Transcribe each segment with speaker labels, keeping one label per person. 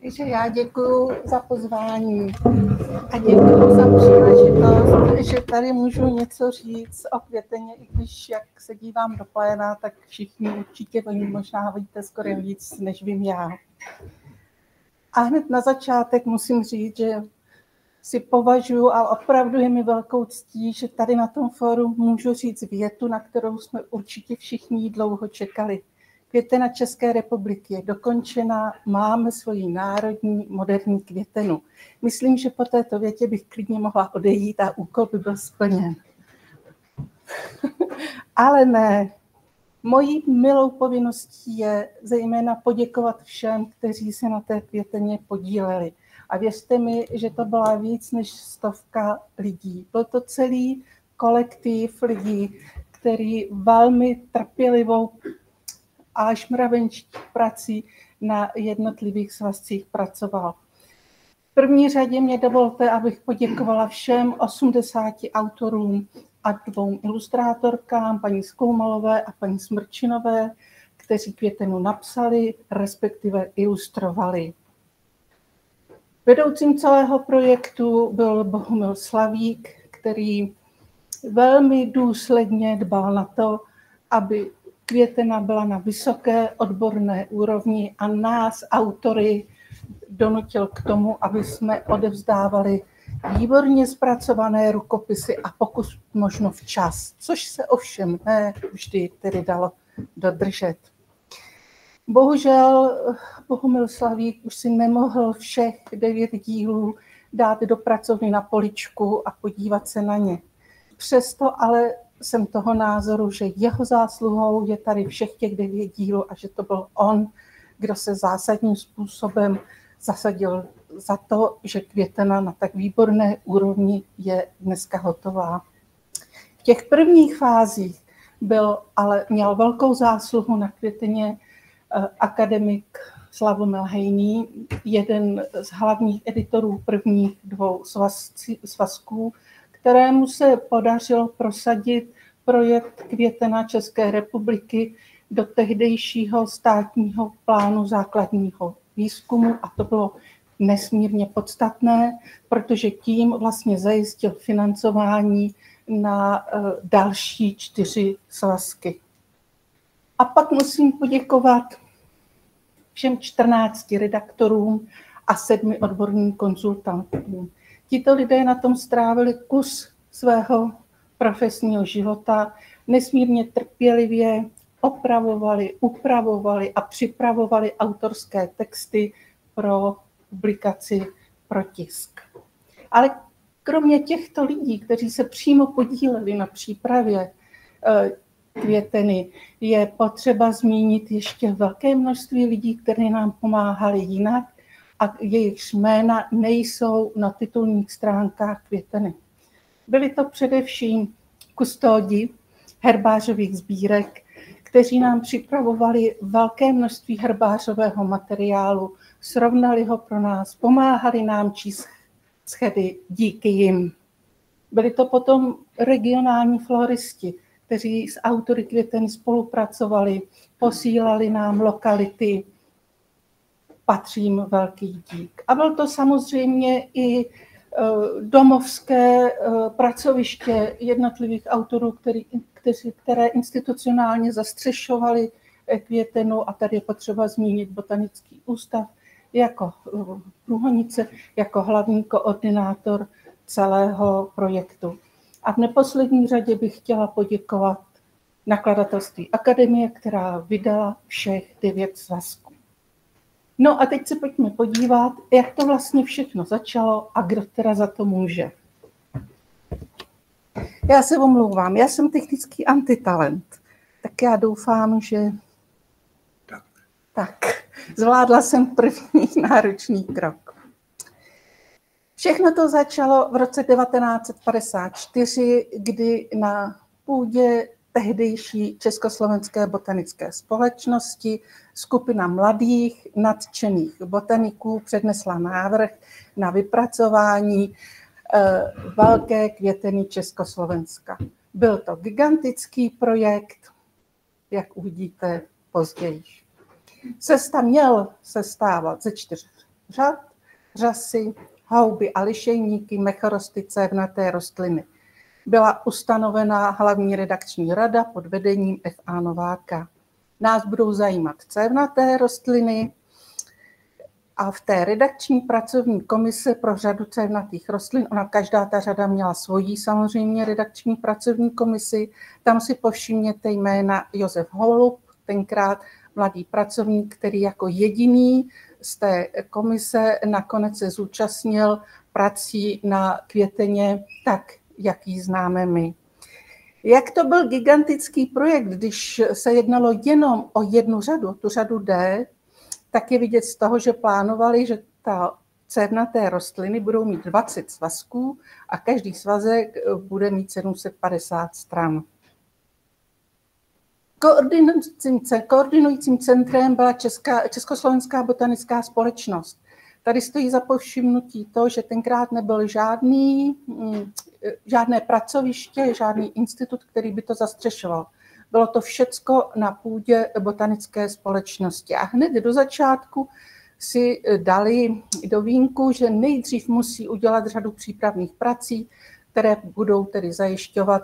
Speaker 1: Takže já děkuji za pozvání a děkuji za příležitost, že tady můžu něco říct o květeně, i když jak se dívám do pléna, tak všichni určitě o ní možná víte skoro víc, než vím já. A hned na začátek musím říct, že si považuji a opravdu je mi velkou ctí, že tady na tom fóru můžu říct větu, na kterou jsme určitě všichni dlouho čekali. Květena České republiky je dokončena, máme svoji národní moderní květenu. Myslím, že po této větě bych klidně mohla odejít a úkol by byl splněn. Ale ne. Mojí milou povinností je zejména poděkovat všem, kteří se na té květeně podíleli. A věřte mi, že to byla víc než 100 lidí. Byl to celý kolektiv lidí, který velmi trpělivou až mravenčí prací na jednotlivých svazcích pracoval. V první řadě mě dovolte, abych poděkovala všem 80 autorům a 2 ilustrátorkám, paní Skoumalové a paní Smrčinové, kteří květenu napsali, respektive ilustrovali. Vedoucím celého projektu byl Bohumil Slavík, který velmi důsledně dbal na to, aby květena byla na vysoké odborné úrovni a nás, autory, donutil k tomu, aby jsme odevzdávali výborně zpracované rukopisy a pokud možno včas, což se ovšem ne vždy tedy dalo dodržet. Bohužel Bohumil Slavík už si nemohl všech 9 dílů dát do pracovny na poličku a podívat se na ně. Přesto ale jsem toho názoru, že jeho zásluhou je tady všech těch 9 dílů a že to byl on, kdo se zásadním způsobem zasadil za to, že květena na tak výborné úrovni je dneska hotová. V těch prvních fázích měl velkou zásluhu na květeně akademik Slavomil Hejný, jeden z hlavních editorů prvních 2 svazků, kterému se podařilo prosadit projekt Květena České republiky do tehdejšího státního plánu základního výzkumu a to bylo nesmírně podstatné, protože tím vlastně zajistil financování na další 4 svazky. A pak musím poděkovat všem 14 redaktorům a 7 odborným konzultantům. Tito lidé na tom strávili kus svého profesního života, nesmírně trpělivě opravovali, upravovali a připravovali autorské texty pro publikaci pro tisk. Ale kromě těchto lidí, kteří se přímo podíleli na přípravě květeny, je potřeba zmínit ještě velké množství lidí, kteří nám pomáhali jinak a jejich jména nejsou na titulních stránkách květeny. Byli to především kustódi herbářových sbírek, kteří nám připravovali velké množství herbářového materiálu, srovnali ho pro nás, pomáhali nám číst schedy, díky jim. Byli to potom regionální floristi, kteří s autory květeny spolupracovali, posílali nám lokality, patří jim velký dík. A byl to samozřejmě i domovské pracoviště jednotlivých autorů, které institucionálně zastřešovali květenu a tady je potřeba zmínit Botanický ústav jako průhonice, jako hlavní koordinátor celého projektu. A v neposlední řadě bych chtěla poděkovat nakladatelství Akademie, která vydala všech 9 svazků. No a teď se pojďme podívat, jak to vlastně všechno začalo a kdo teda za to může. Já se omlouvám, já jsem technický antitalent, tak já doufám, že tak zvládla jsem první náročný krok. Všechno to začalo v roce 1954, kdy na půdě tehdejší Československé botanické společnosti skupina mladých nadšených botaniků přednesla návrh na vypracování velké květeny Československa. Byl to gigantický projekt, jak uvidíte později. Měl sestávat ze 4 řad, řasy, houby a lišejníky, mechorosty, cévnaté rostliny. Byla ustanovena hlavní redakční rada pod vedením F.A. Nováka. Nás budou zajímat cévnaté rostliny a v té redakční pracovní komise pro řadu cévnatých rostlin, každá ta řada měla svoji samozřejmě redakční pracovní komisi, tam si povšimněte jména Josef Holub, tenkrát mladý pracovník, který jako jediný z té komise nakonec se zúčastnil prací na květeně tak, jak ji známe my. Jak to byl gigantický projekt, když se jednalo jenom o jednu řadu, tu řadu D, tak je vidět z toho, že plánovali, že ta cévnaté rostliny budou mít 20 svazků a každý svazek bude mít 750 stran. Koordinujícím centrem byla Československá botanická společnost. Tady stojí za povšimnutí to, že tenkrát nebyl žádné pracoviště, žádný institut, který by to zastřešoval. Bylo to všecko na půdě botanické společnosti. A hned do začátku si dali do vínku, že nejdřív musí udělat řadu přípravných prací, které budou tedy zajišťovat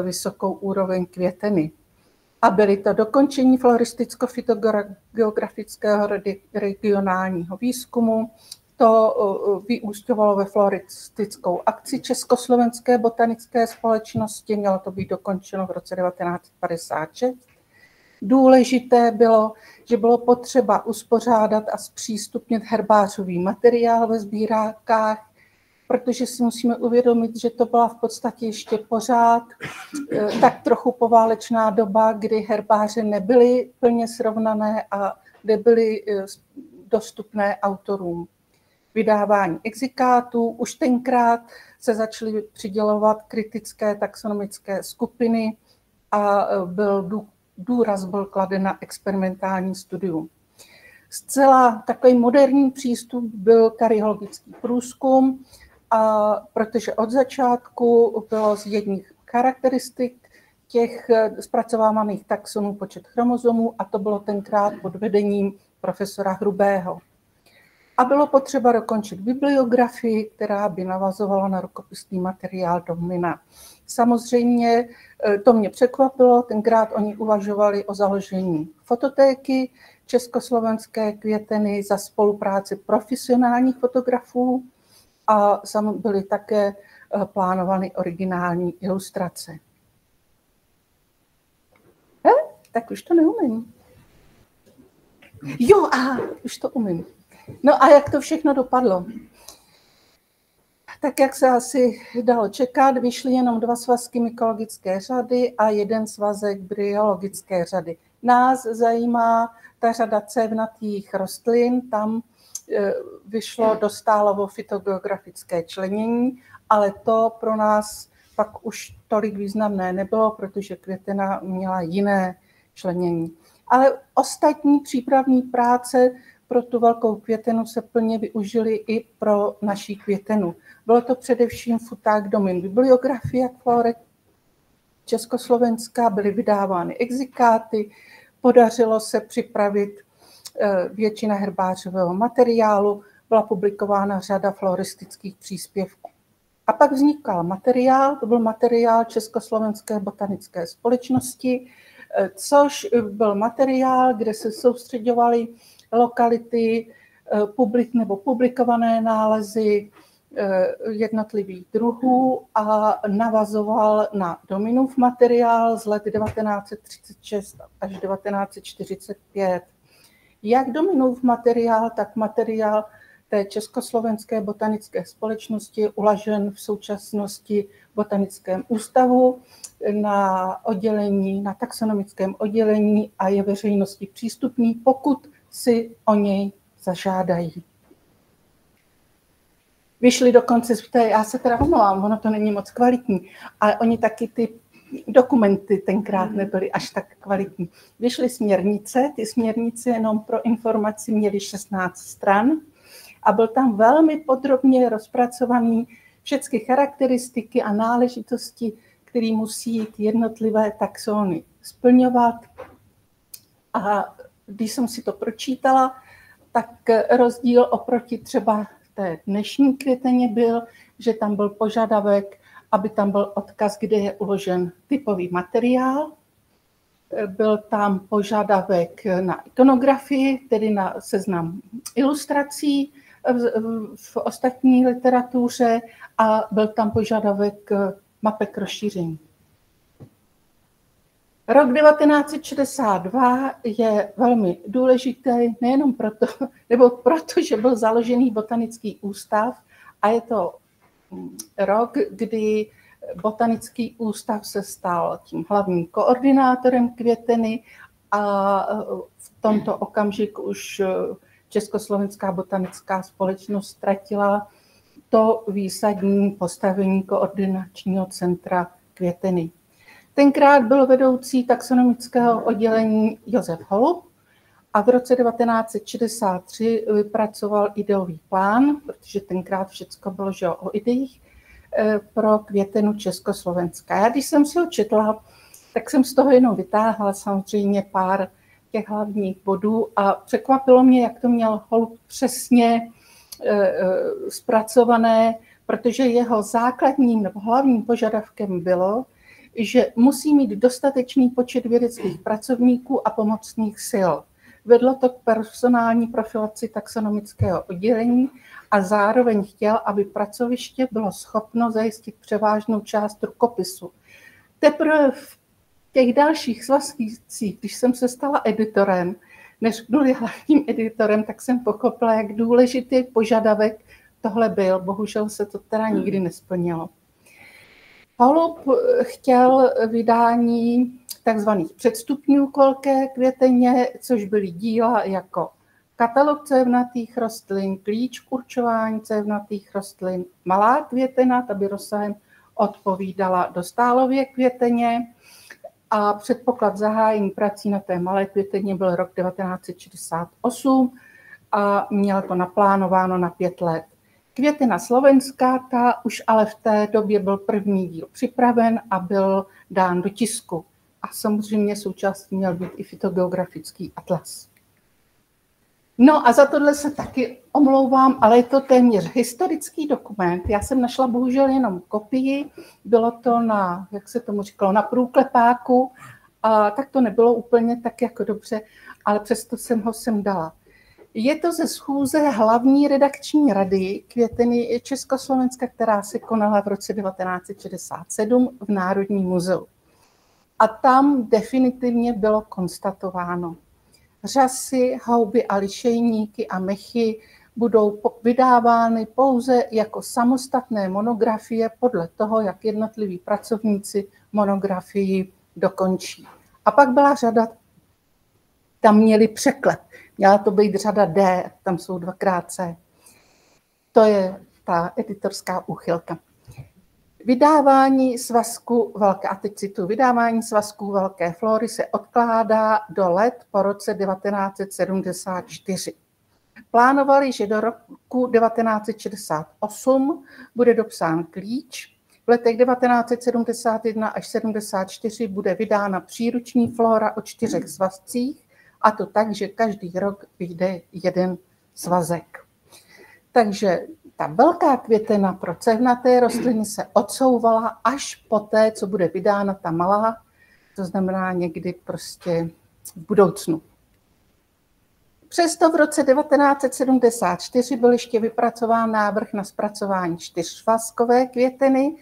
Speaker 1: vysokou úroveň květeny. A byly to dokončení floristicko-fytogeografického regionálního výzkumu. To vyúsťovalo ve floristickou akci Československé botanické společnosti. Mělo to být dokončeno v roce 1956. Důležité bylo, že bylo potřeba uspořádat a zpřístupnit herbářový materiál ve sbírkách, protože si musíme uvědomit, že to byla v podstatě ještě pořád tak trochu poválečná doba, kdy herbáře nebyly plně srovnané a nebyly dostupné autorům. Vydávání exikátů, už tenkrát se přidělovat kritické taxonomické skupiny a důraz byl kladen na experimentální studium. Zcela takový moderní přístup byl karyologický průzkum, protože od začátku bylo z jedních charakteristik těch zpracovávaných taxonů počet chromozomů a to bylo tenkrát pod vedením profesora Hrubého. A bylo potřeba dokončit bibliografii, která by navazovala na rukopisný materiál Domina. Samozřejmě to mě překvapilo, tenkrát oni uvažovali o založení fototéky československé květeny za spolupráci profesionálních fotografů a byly také plánovány originální ilustrace. Tak už to neumím. Jo, už to umím. No a jak to všechno dopadlo? Tak jak se asi dalo čekat, vyšly jenom 2 svazky mykologické řady a 1 svazek bryologické řady. Nás zajímá ta řada cévnatých rostlin, tam dostálo fytogeografické členění, ale to pro nás pak už tolik významné nebylo, protože květena měla jiné členění. Ale ostatní přípravní práce pro tu velkou květenu se plně využily i pro naší květenu. Bylo to především futák Domin bibliografie flore Československá, byly vydávány exikáty, podařilo se připravit většina herbářového materiálu, byla publikována řada floristických příspěvků. A pak vznikal materiál, to byl materiál Československé botanické společnosti, což byl materiál, kde se soustřeďovaly lokality nebo publikované nálezy jednotlivých druhů a navazoval na Dominův materiál z let 1936 až 1945. Jak Dominův materiál, tak materiál té Československé botanické společnosti je uložen v současnosti v Botanickém ústavu na taxonomickém oddělení a je veřejnosti přístupný, pokud si o něj zažádají. Vyšly dokonce, já se teda omlouvám, ono to není moc kvalitní, ale oni taky ty dokumenty tenkrát nebyly až tak kvalitní. Vyšly směrnice, ty směrnice jenom pro informaci měly 16 stran a byl tam velmi podrobně rozpracovaný všechny charakteristiky a náležitosti, které musí ty jednotlivé taxony splňovat. A když jsem si to pročítala, tak rozdíl oproti třeba té dnešní květeně byl, že tam byl požadavek, aby tam byl odkaz, kde je uložen typový materiál. Byl tam požadavek na ikonografii, tedy na seznam ilustrací v ostatní literatuře a byl tam požadavek mapek rozšíření. Rok 1962 je velmi důležitý, nejenom proto, že byl založený Botanický ústav a je to rok, kdy Botanický ústav se stal tím hlavním koordinátorem květeny a v tomto okamžiku už Československá botanická společnost ztratila to výsadní postavení koordinačního centra květeny. Tenkrát byl vedoucí taxonomického oddělení Josef Holub a v roce 1963 vypracoval ideový plán, protože tenkrát všechno bylo že o ideích, pro květenu Československa. Já když jsem si ho četla, tak jsem z toho jenom vytáhla samozřejmě pár těch hlavních bodů a překvapilo mě, jak to měl Holub přesně zpracované, protože jeho základním nebo hlavním požadavkem bylo, že musí mít dostatečný počet vědeckých pracovníků a pomocných sil. Vedlo to k personální profilaci taxonomického oddělení a zároveň chtěl, aby pracoviště bylo schopno zajistit převážnou část rukopisu. Teprve v těch dalších svazcích, když jsem se stala editorem, než byl hlavním editorem, tak jsem pochopila, jak důležitý požadavek tohle byl. Bohužel se to teda nikdy nesplnilo. Holub chtěl vydání takzvaných předstupňů k velké květeně, což byly díla jako katalog cévnatých rostlin, klíč k určování cévnatých rostlin, malá květena, ta by rozsahem odpovídala dostálově květeně a předpoklad zahájení prací na té malé květeně byl rok 1968 a měl to naplánováno na 5 let. Květina slovenská, ta už ale v té době byl první díl připraven a byl dán do tisku. A samozřejmě součástí měl být i fytogeografický atlas. No a za tohle se taky omlouvám, ale je to téměř historický dokument. Já jsem našla bohužel jenom kopii, bylo to na, jak se tomu říkalo, na průklepáku, a tak to nebylo úplně tak jako dobře, ale přesto jsem ho sem dala. Je to ze schůze hlavní redakční rady květeny Československa, která se konala v roce 1967 v Národním muzeu. A tam definitivně bylo konstatováno, řasy, houby a lišejníky a mechy budou vydávány pouze jako samostatné monografie podle toho, jak jednotliví pracovníci monografii dokončí. A pak byla řada, tam měli překlep. Měla to být řada D, tam jsou 2x C. To je ta editorská úchylka. Vydávání svazku velké, a teď cituji, vydávání svazků velké flory se odkládá do let po roce 1974. Plánovali, že do roku 1968 bude dopsán klíč. V letech 1971 až 1974 bude vydána příruční flora o 4 svazcích, a to tak, že každý rok vyjde 1 svazek. Takže ta velká květena pro cévnaté rostliny se odsouvala až poté, co bude vydána ta malá, to znamená někdy prostě v budoucnu. Přesto v roce 1974 byl ještě vypracován návrh na zpracování 4svazkové květeny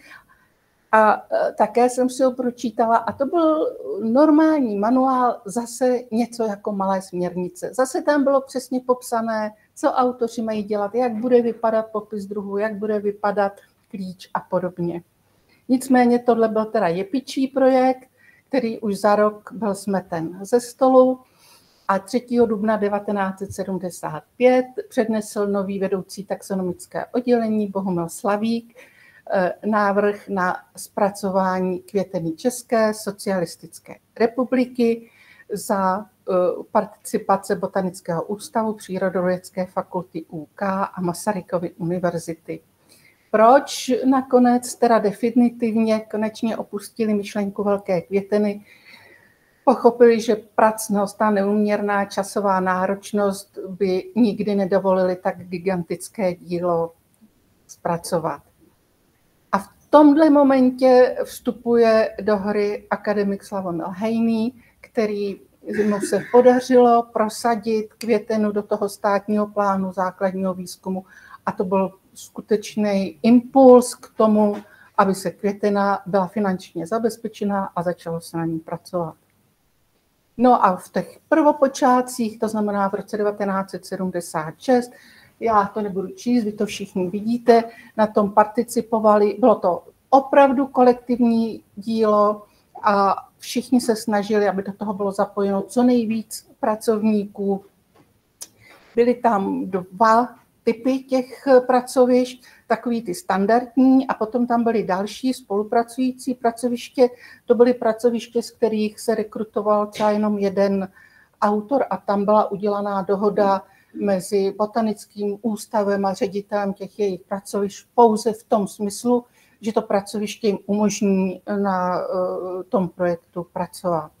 Speaker 1: a také jsem si ho pročítala a to byl normální manuál, zase něco jako malé směrnice. Zase tam bylo přesně popsané, co autoři mají dělat, jak bude vypadat popis druhu, jak bude vypadat klíč a podobně. Nicméně tohle byl teda jepičí projekt, který už za rok byl smeten ze stolu a 3. dubna 1975 přednesl nový vedoucí taxonomické oddělení Bohumil Slavík návrh na zpracování květeny České socialistické republiky za participace Botanického ústavu, Přírodovědecké fakulty UK a Masarykovy univerzity. Proč nakonec teda definitivně konečně opustili myšlenku velké květeny? Pochopili, že pracnost a neúměrná časová náročnost by nikdy nedovolili tak gigantické dílo zpracovat. A v tomhle momentě vstupuje do hry akademik Slavomil Hejný, který mu se podařilo prosadit květenu do toho státního plánu základního výzkumu a to byl skutečný impuls k tomu, aby se květena byla finančně zabezpečená a začalo se na ní pracovat. No a v těch prvopočátcích, to znamená v roce 1976, já to nebudu číst, vy to všichni vidíte, na tom participovali, bylo to opravdu kolektivní dílo a všichni se snažili, aby do toho bylo zapojeno co nejvíc pracovníků. Byly tam 2 typy těch pracovišť, takový ty standardní a potom tam byly další spolupracující pracoviště. To byly pracoviště, z kterých se rekrutoval třeba jenom jeden autor a tam byla udělaná dohoda mezi Botanickým ústavem a ředitelem těch jejich pracovišť pouze v tom smyslu, že to pracoviště jim umožní na tom projektu pracovat.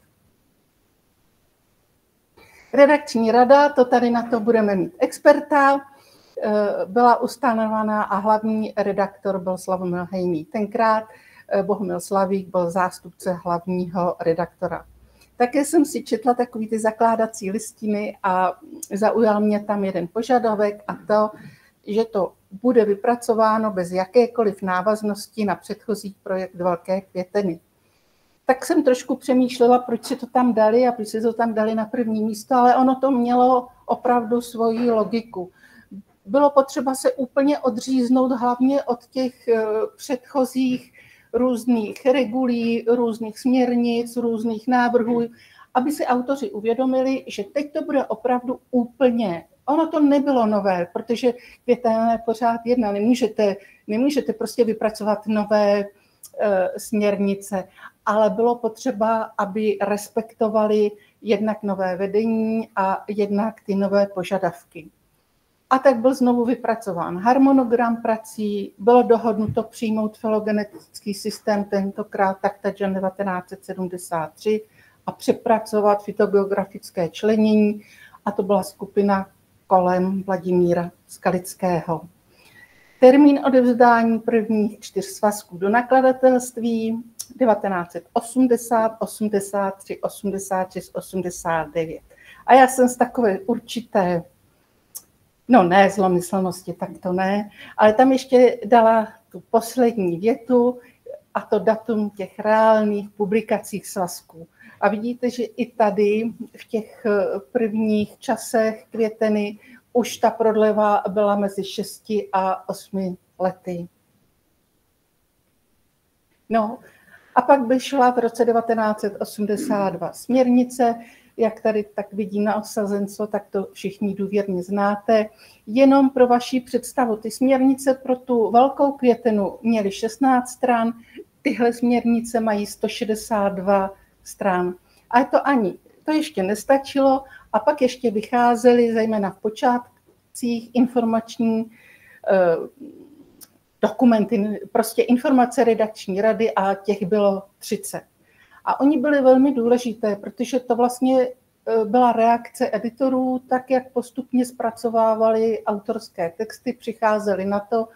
Speaker 1: Redakční rada, to tady na to budeme mít experta, byla ustanovaná a hlavní redaktor byl Slavomil Hejný. Tenkrát Bohumil Slavík byl zástupce hlavního redaktora. Také jsem si četla takový ty zakládací listiny a zaujal mě tam jeden požadavek a to, že to bude vypracováno bez jakékoliv návaznosti na předchozí projekt Velké květeny. Tak jsem trošku přemýšlela, proč si to tam dali a proč si to tam dali na první místo, ale ono to mělo opravdu svoji logiku. Bylo potřeba se úplně odříznout hlavně od těch předchozích různých regulí, různých směrnic, různých návrhů, aby si autoři uvědomili, že teď to bude opravdu úplně. Ono to nebylo nové, protože květena je pořád jedna. Nemůžete prostě vypracovat nové směrnice, ale bylo potřeba, aby respektovali jednak nové vedení a jednak ty nové požadavky. A tak byl znovu vypracován harmonogram prací, bylo dohodnuto přijmout filogenetický systém, tentokrát taktažen 1973, a přepracovat fytogeografické členění, a to byla skupina kolem Vladimíra Skalického. Termín odevzdání prvních 4 svazků do nakladatelství 1980, 83, 86, 89. A já jsem z takové určité, no ne zlomyslnosti, tak to ne, ale tam ještě dala tu poslední větu a to datum těch reálných publikacích svazků. A vidíte, že i tady v těch prvních časech květeny už ta prodleva byla mezi 6 a 8 lety. No a pak by šla v roce 1982 směrnice, jak tady tak vidí na osazenco, tak to všichni důvěrně znáte. Jenom pro vaši představu, ty směrnice pro tu velkou květenu měly 16 stran, tyhle směrnice mají 162 stran. A to ještě nestačilo a pak ještě vycházely, zejména v počátcích, informační dokumenty, prostě informace redakční rady a těch bylo 30. A oni byli velmi důležité, protože to vlastně byla reakce editorů, tak jak postupně zpracovávali autorské texty, přicházeli na to,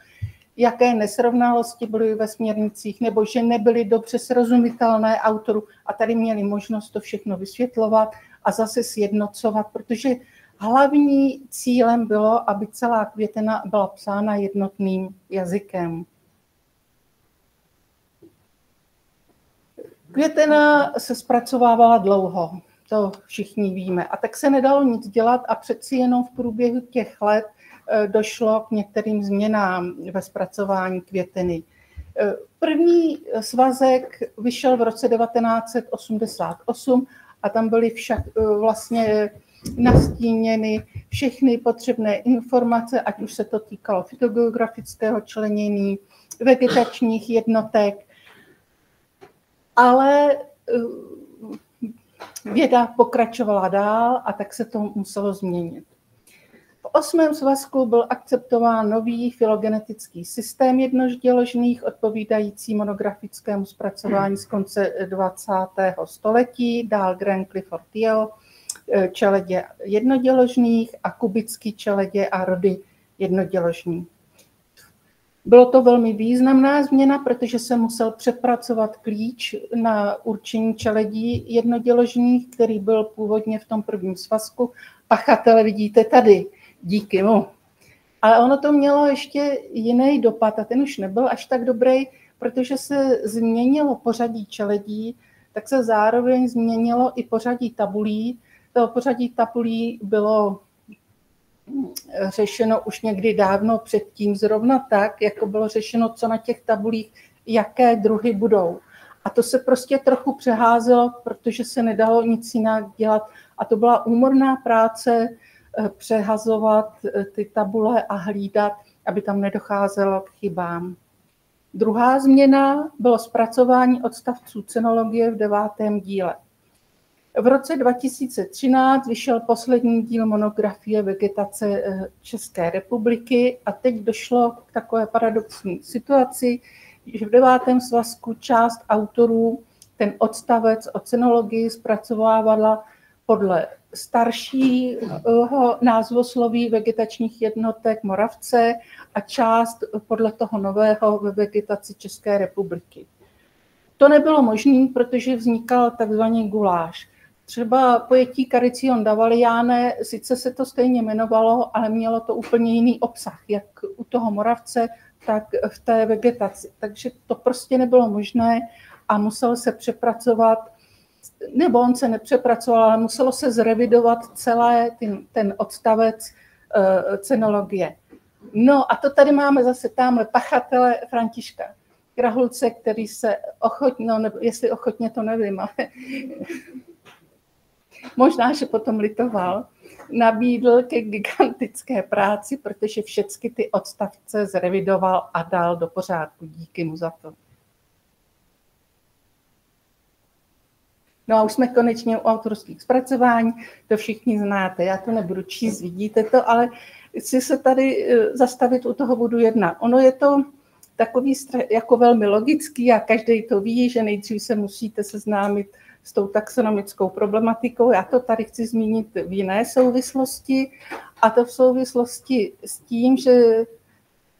Speaker 1: jaké nesrovnalosti byly ve směrnicích, nebo že nebyly dobře srozumitelné autoru a tady měli možnost to všechno vysvětlovat a zase sjednocovat, protože hlavní cílem bylo, aby celá květena byla psána jednotným jazykem. Květena se zpracovávala dlouho, to všichni víme, a tak se nedalo nic dělat a přeci jenom v průběhu těch let došlo k některým změnám ve zpracování květeny. První svazek vyšel v roce 1988 a tam byly však vlastně nastíněny všechny potřebné informace, ať už se to týkalo fytogeografického členění, vegetačních jednotek, ale věda pokračovala dál a tak se to muselo změnit. V 8. svazku byl akceptován nový filogenetický systém jednoděložných, odpovídající monografickému zpracování z konce 20. století, dál Grant Clifford Yeo, čeledě jednoděložných a kubický čeledě a rody jednoděložní. Bylo to velmi významná změna, protože se musel přepracovat klíč na určení čeledí jednoděložných, který byl původně v tom 1. svazku. Pachatele vidíte tady, díky mu. Ale ono to mělo ještě jiný dopad a ten už nebyl až tak dobrý, protože se změnilo pořadí čeledí, tak se zároveň změnilo i pořadí tabulí. To pořadí tabulí bylo řešeno už někdy dávno předtím zrovna tak, jako bylo řešeno, co na těch tabulích, jaké druhy budou. A to se prostě trochu přeházelo, protože se nedalo nic jinak dělat. A to byla úmorná práce přehazovat ty tabule a hlídat, aby tam nedocházelo k chybám. Druhá změna bylo zpracování odstavců cenologie v 9. díle. V roce 2013 vyšel poslední díl monografie Vegetace České republiky a teď došlo k takové paradoxní situaci, že v 9. svazku část autorů ten odstavec o cenologii zpracovávala podle staršího názvosloví vegetačních jednotek Moravce a část podle toho nového ve Vegetaci České republiky. To nebylo možné, protože vznikal takzvaný guláš. Třeba pojetí Caricion Davaliane, sice se to stejně jmenovalo, ale mělo to úplně jiný obsah, jak u toho Moravce, tak v té vegetaci. Takže to prostě nebylo možné a muselo se přepracovat, nebo on se nepřepracoval, ale muselo se zrevidovat celé ten odstavec cenologie. No a to tady máme zase tamhle pachatele Františka Krahulce, který se ochotně, no, jestli ochotně to nevím, ale možná, že potom litoval, nabídl ke gigantické práci, protože všechny ty odstavce zrevidoval a dal do pořádku. Díky mu za to. No a už jsme konečně u autorských zpracování, to všichni znáte, já to nebudu číst, vidíte to, ale chci se tady zastavit u toho bodu 1. Ono je to takový jako velmi logický a každý to ví, že nejdřív se musíte seznámit s tou taxonomickou problematikou. Já to tady chci zmínit v jiné souvislosti a to v souvislosti s tím, že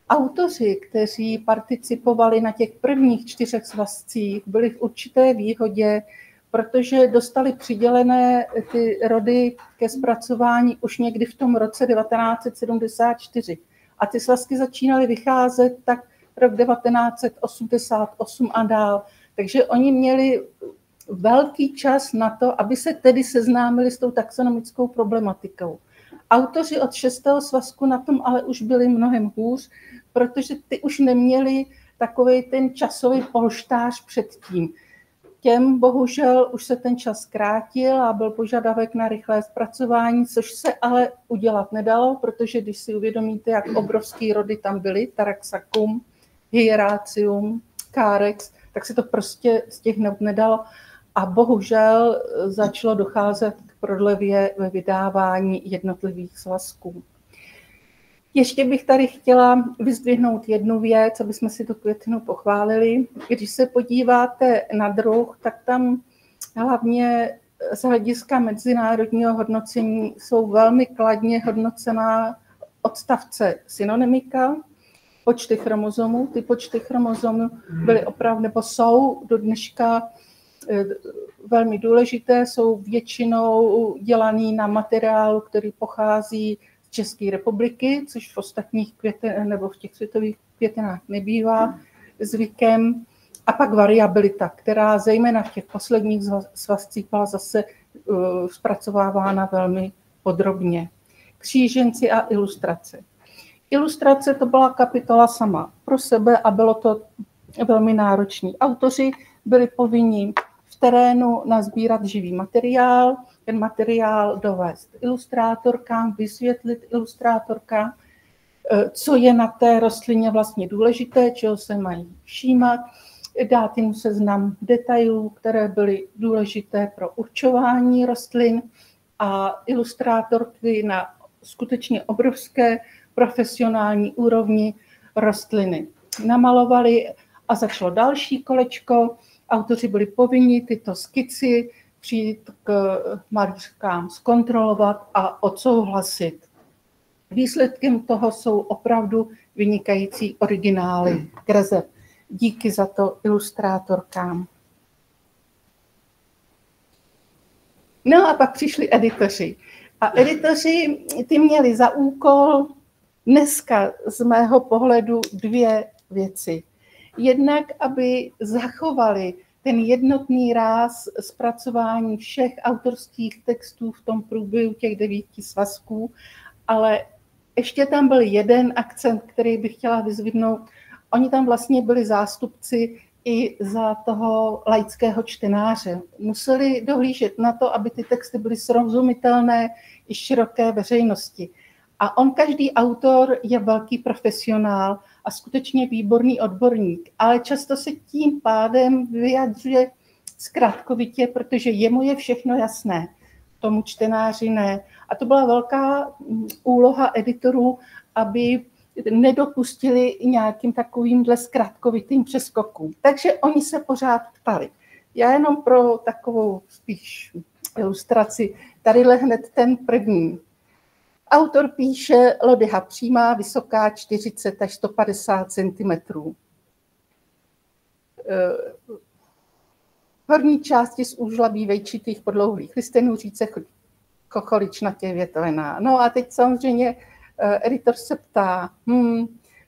Speaker 1: autoři, kteří participovali na těch prvních 4 svazcích, byli v určité výhodě, protože dostali přidělené ty rody ke zpracování už někdy v tom roce 1974. A ty svazky začínaly vycházet tak rok 1988 a dál. Takže oni měli velký čas na to, aby se tedy seznámili s tou taxonomickou problematikou. Autoři od 6. svazku na tom ale už byli mnohem hůř, protože ty už neměli takový ten časový polštář předtím. Těm bohužel už se ten čas zkrátil a byl požadavek na rychlé zpracování, což se ale udělat nedalo, protože když si uvědomíte, jak obrovský rody tam byly, Taraxacum, Hieracium, Carex, tak se to prostě z těch nedalo. A bohužel začalo docházet k prodlevě ve vydávání jednotlivých svazků. Ještě bych tady chtěla vyzdvihnout jednu věc, aby jsme si tu květinu pochválili. Když se podíváte na druh, tak tam hlavně z hlediska mezinárodního hodnocení jsou velmi kladně hodnocená odstavce synonymika, počty chromozomů. Ty počty chromozomů byly opravdu, nebo jsou do dneška velmi důležité, jsou většinou dělaný na materiálu, který pochází z České republiky, což v ostatních nebo v těch světových květinách nebývá zvykem. A pak variabilita, která zejména v těch posledních svazcích byla zase zpracovávána velmi podrobně. Kříženci a ilustrace. Ilustrace to byla kapitola sama pro sebe a bylo to velmi náročné. Autoři byli povinni v terénu nazbírat živý materiál, ten materiál dovést ilustrátorkám, vysvětlit ilustrátorkám, co je na té rostlině vlastně důležité, čeho se mají všímat, dát jim seznam detailů, které byly důležité pro určování rostlin a ilustrátorky na skutečně obrovské profesionální úrovni rostliny. Namalovali a začalo další kolečko. Autoři byli povinni tyto skici přijít k malířkám zkontrolovat a odsouhlasit. Výsledkem toho jsou opravdu vynikající originály kreseb. Díky za to ilustrátorkám. No a pak přišli editoři. A editoři ty měli za úkol dneska z mého pohledu dvě věci. Jednak, aby zachovali ten jednotný ráz zpracování všech autorských textů v tom průběhu těch 9 svazků, ale ještě tam byl jeden akcent, který bych chtěla vyzvednout. Oni tam vlastně byli zástupci i za toho laického čtenáře. Museli dohlížet na to, aby ty texty byly srozumitelné i široké veřejnosti. A každý autor je velký profesionál a skutečně výborný odborník, ale často se tím pádem vyjadřuje zkratkovitě, protože jemu je všechno jasné, tomu čtenáři ne. A to byla velká úloha editorů, aby nedopustili nějakým takovýmhle zkratkovitým přeskokům. Takže oni se pořád ptali. Já jenom pro takovou spíš ilustraci, tadyhle hned ten první. Autor píše lodyha přímá, vysoká 40 až 150 cm. V horní části z úžlabí vejčitých podlouhlých listenů říce chocholičnatě větvená. No a teď samozřejmě editor se ptá,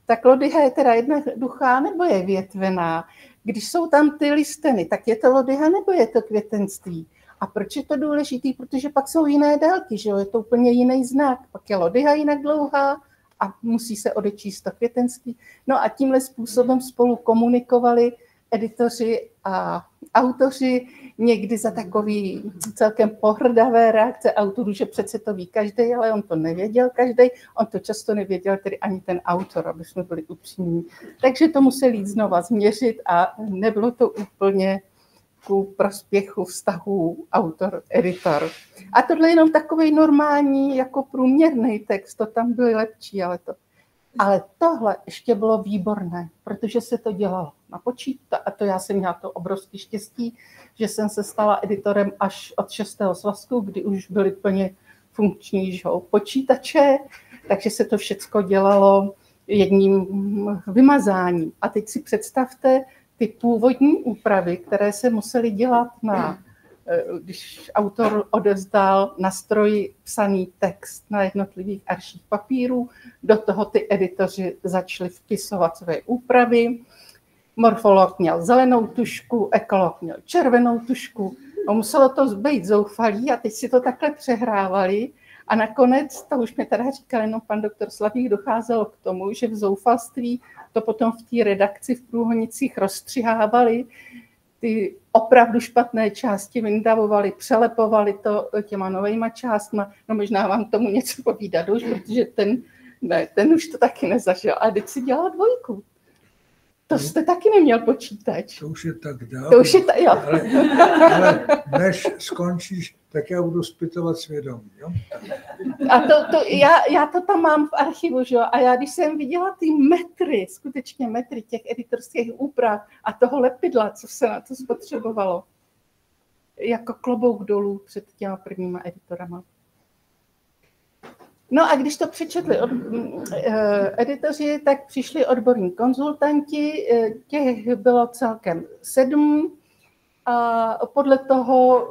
Speaker 1: tak lodyha je teda jednoduchá nebo je větvená? Když jsou tam ty listeny, tak je to lodyha nebo je to květenství? A proč je to důležitý? Protože pak jsou jiné délky, že jo? Je to úplně jiný znak. Pak je lodyha jinak dlouhá a musí se odečíst to květenství. No a tímhle způsobem spolu komunikovali editoři a autoři, někdy za takový celkem pohrdavé reakce autorů, že přece to ví každý, ale on to nevěděl každý, on to často nevěděl tedy ani ten autor, aby jsme byli upřímní. Takže to musel jít znova změřit a nebylo to úplně ku prospěchu vztahů autor-editor. A tohle je jenom takový normální, jako průměrný text, to tam byly lepší, ale tohle ještě bylo výborné, protože se to dělalo na počítači a to já jsem měla to obrovské štěstí, že jsem se stala editorem až od 6. svazku, kdy už byly plně funkční počítače, takže se to všecko dělalo jedním vymazáním. A teď si představte ty původní úpravy, které se musely dělat když autor odevzdal na stroji psaný text na jednotlivých arších papírů, do toho ty editoři začali vpisovat své úpravy. Morfolog měl zelenou tušku, ekolog měl červenou tušku. Muselo to být zoufalý a teď si to takhle přehrávali. A nakonec, to už mi teda říkal jenom pan doktor Slavík, docházelo k tomu, že v zoufalství to potom v té redakci v Průhonicích rozstřihávali, ty opravdu špatné části vyndavovali, přelepovali to těma novejma částma. No možná vám tomu něco povídat už, protože ten už to taky nezažil. A teď si dělal 2. To jste taky neměl počítač.
Speaker 2: To už je tak dávno.
Speaker 1: To už je jo.
Speaker 2: Ale než skončíš, tak já budu zpytovat svědomí. Jo?
Speaker 1: A já to tam mám v archivu, že jo? A já když jsem viděla ty metry, skutečně metry těch editorských úprav a toho lepidla, co se na to spotřebovalo, jako klobouk dolů před těma prvníma editorama. No a když to přečetli editoři, tak přišli odborní konzultanti, těch bylo celkem 7 a podle toho,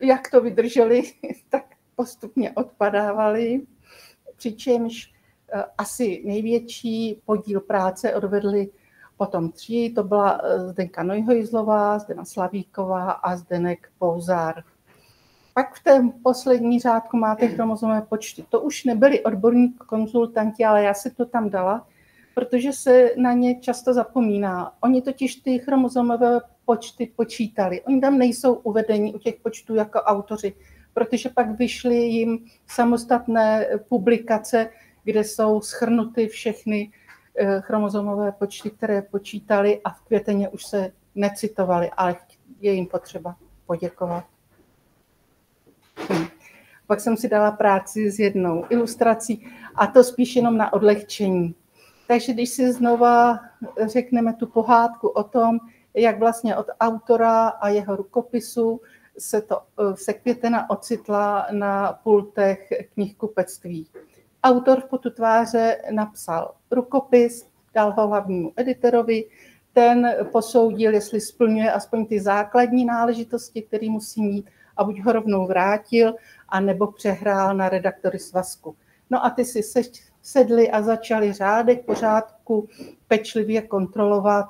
Speaker 1: jak to vydrželi, tak postupně odpadávali, přičemž asi největší podíl práce odvedli potom 3, to byla Zdenka Neuhojzlová, Zdena Slavíková a Zdeněk Pouzár. Pak v té poslední řádku máte chromozomové počty. To už nebyli odborní konzultanti, ale já si to tam dala, protože se na ně často zapomíná. Oni totiž ty chromozomové počty počítali. Oni tam nejsou uvedeni u těch počtů jako autoři, protože pak vyšly jim samostatné publikace, kde jsou shrnuty všechny chromozomové počty, které počítali a v Květeně už se necitovali, ale je jim potřeba poděkovat. Pak jsem si dala práci s jednou ilustrací a to spíš jenom na odlehčení. Takže když si znova řekneme tu pohádku o tom, jak vlastně od autora a jeho rukopisu se Květena ocitla na pultech knihkupectví. Autor v potu tváře napsal rukopis, dal ho hlavnímu editorovi, ten posoudil, jestli splňuje aspoň ty základní náležitosti, které musí mít, a buď ho rovnou vrátil, anebo přehrál na redaktory svazku. No a ty si sedli a začali řádek po řádku pečlivě kontrolovat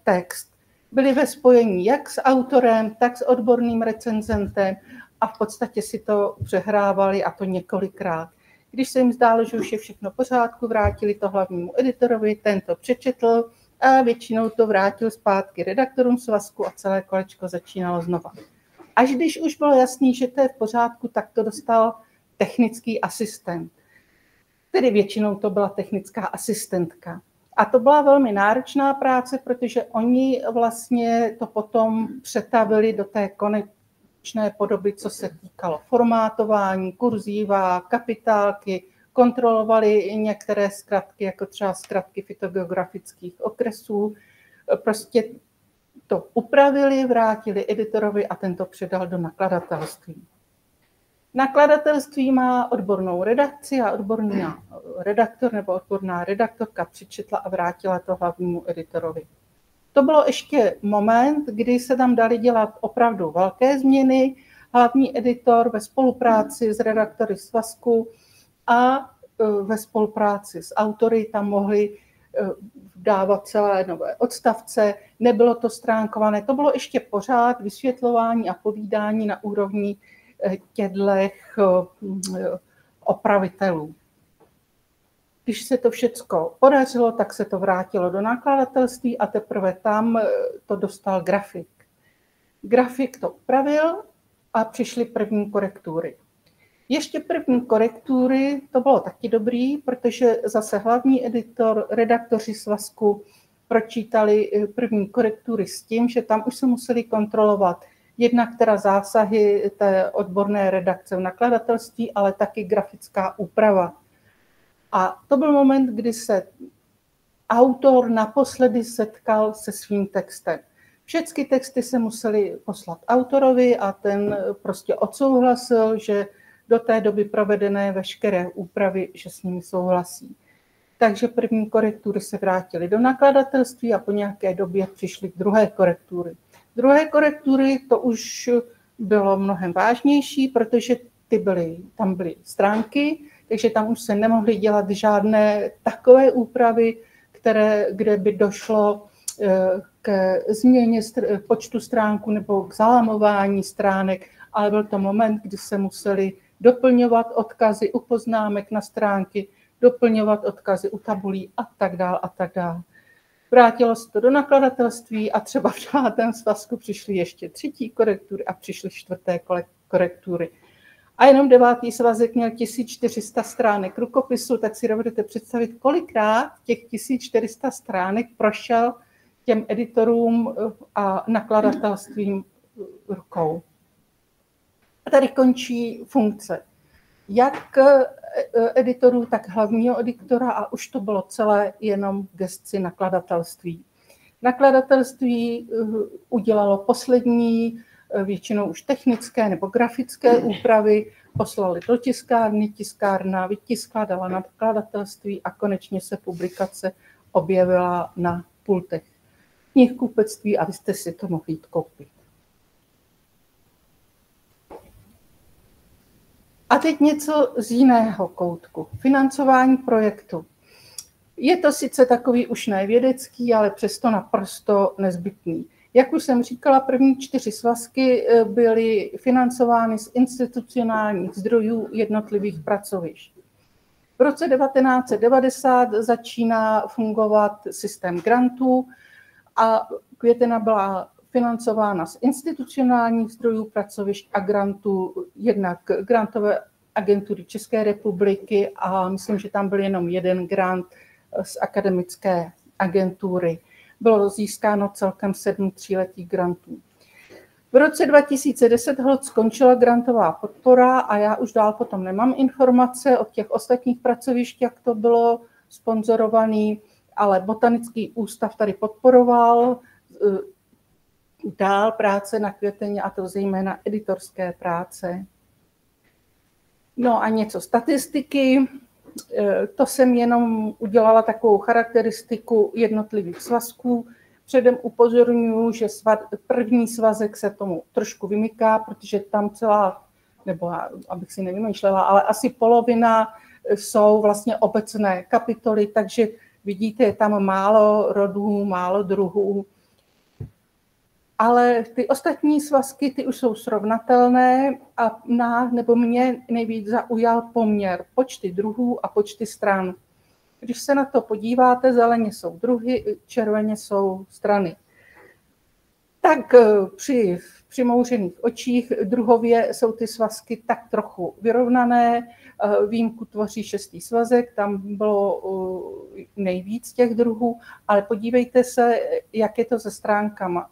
Speaker 1: text. Byli ve spojení jak s autorem, tak s odborným recenzentem a v podstatě si to přehrávali, a to několikrát. Když se jim zdálo, že už je všechno v pořádku, vrátili to hlavnímu editorovi, ten to přečetl a většinou to vrátil zpátky redaktorům svazku a celé kolečko začínalo znova. Až když už bylo jasný, že to je v pořádku, tak to dostal technický asistent. Tedy většinou to byla technická asistentka. A to byla velmi náročná práce, protože oni vlastně to potom přetavili do té konečné podoby, co se týkalo formátování, kurzíva, kapitálky, kontrolovali některé zkratky, jako třeba zkratky fytogeografických okresů. Prostě to upravili, vrátili editorovi a ten to předal do nakladatelství. Nakladatelství má odbornou redakci a odborný redaktor nebo odborná redaktorka přečetla a vrátila to hlavnímu editorovi. To bylo ještě moment, kdy se tam dali dělat opravdu velké změny. Hlavní editor ve spolupráci s redaktory svazku a ve spolupráci s autory tam mohli dávat celé nové odstavce. Nebylo to stránkované, to bylo ještě pořád vysvětlování a povídání na úrovni tědlech opravitelů. Když se to všecko podařilo, tak se to vrátilo do nakladatelství a teprve tam to dostal grafik. Grafik to upravil a přišly první korektury. Ještě první korektury, to bylo taky dobrý, protože zase hlavní editor, redaktoři svazku pročítali první korektury s tím, že tam už se museli kontrolovat jednak teda zásahy té odborné redakce v nakladatelství, ale taky grafická úprava. A to byl moment, kdy se autor naposledy setkal se svým textem. Všechny texty se museli poslat autorovi a ten prostě odsouhlasil, že do té doby provedené veškeré úpravy, že s nimi souhlasí. Takže první korektury se vrátily do nakladatelství a po nějaké době přišly druhé korektury. Druhé korektury to už bylo mnohem vážnější, protože tam byly stránky, takže tam už se nemohly dělat žádné takové úpravy, kde by došlo k změně počtu stránku nebo k zalamování stránek, ale byl to moment, kdy se museli doplňovat odkazy u poznámek na stránky, doplňovat odkazy u tabulí a tak dále a tak dále. Vrátilo se to do nakladatelství a třeba v 9. svazku přišly ještě 3. korektury a přišly 4. korektury. A jenom 9. svazek měl 1400 stránek rukopisu, tak si dovedete představit, kolikrát těch 1400 stránek prošel těm editorům a nakladatelstvím rukou. A tady končí funkce jak editorů, tak hlavního editora a už to bylo celé jenom v gesci nakladatelství. Nakladatelství udělalo poslední, většinou už technické nebo grafické úpravy, poslali do tiskárny, tiskárna vytiskla, dala na nakladatelství a konečně se publikace objevila na pultech knihkupectví a vy jste si to mohli jít koupit. A teď něco z jiného koutku. Financování projektu. Je to sice takový už ne vědecký, ale přesto naprosto nezbytný. Jak už jsem říkala, první 4 svazky byly financovány z institucionálních zdrojů jednotlivých pracovišť. V roce 1990 začíná fungovat systém grantů a Květena byla financována z institucionálních zdrojů pracovišť a grantů, jednak grantové agentury České republiky a myslím, že tam byl jenom jeden grant z akademické agentury. Bylo získáno celkem 7 tříletých grantů. V roce 2010 skončila grantová podpora a já už dál potom nemám informace od těch ostatních pracovišť, jak to bylo sponzorovaný, ale Botanický ústav tady podporoval dál práce na květeně, a to zejména editorské práce. No a něco statistiky. To jsem jenom udělala takovou charakteristiku jednotlivých svazků. Předem upozorňuji, že první svazek se tomu trošku vymyká, protože tam celá, nebo abych si nevymýšlela, ale asi polovina jsou vlastně obecné kapitoly, takže vidíte, je tam málo rodů, málo druhů. Ale ty ostatní svazky, ty už jsou srovnatelné a mě nejvíc zaujal poměr počty druhů a počty stran. Když se na to podíváte, zeleně jsou druhy, červeně jsou strany. Tak při přimouřených očích druhově jsou ty svazky tak trochu vyrovnané. Výjimku tvoří 6. svazek, tam bylo nejvíc těch druhů, ale podívejte se, jak je to se stránkama.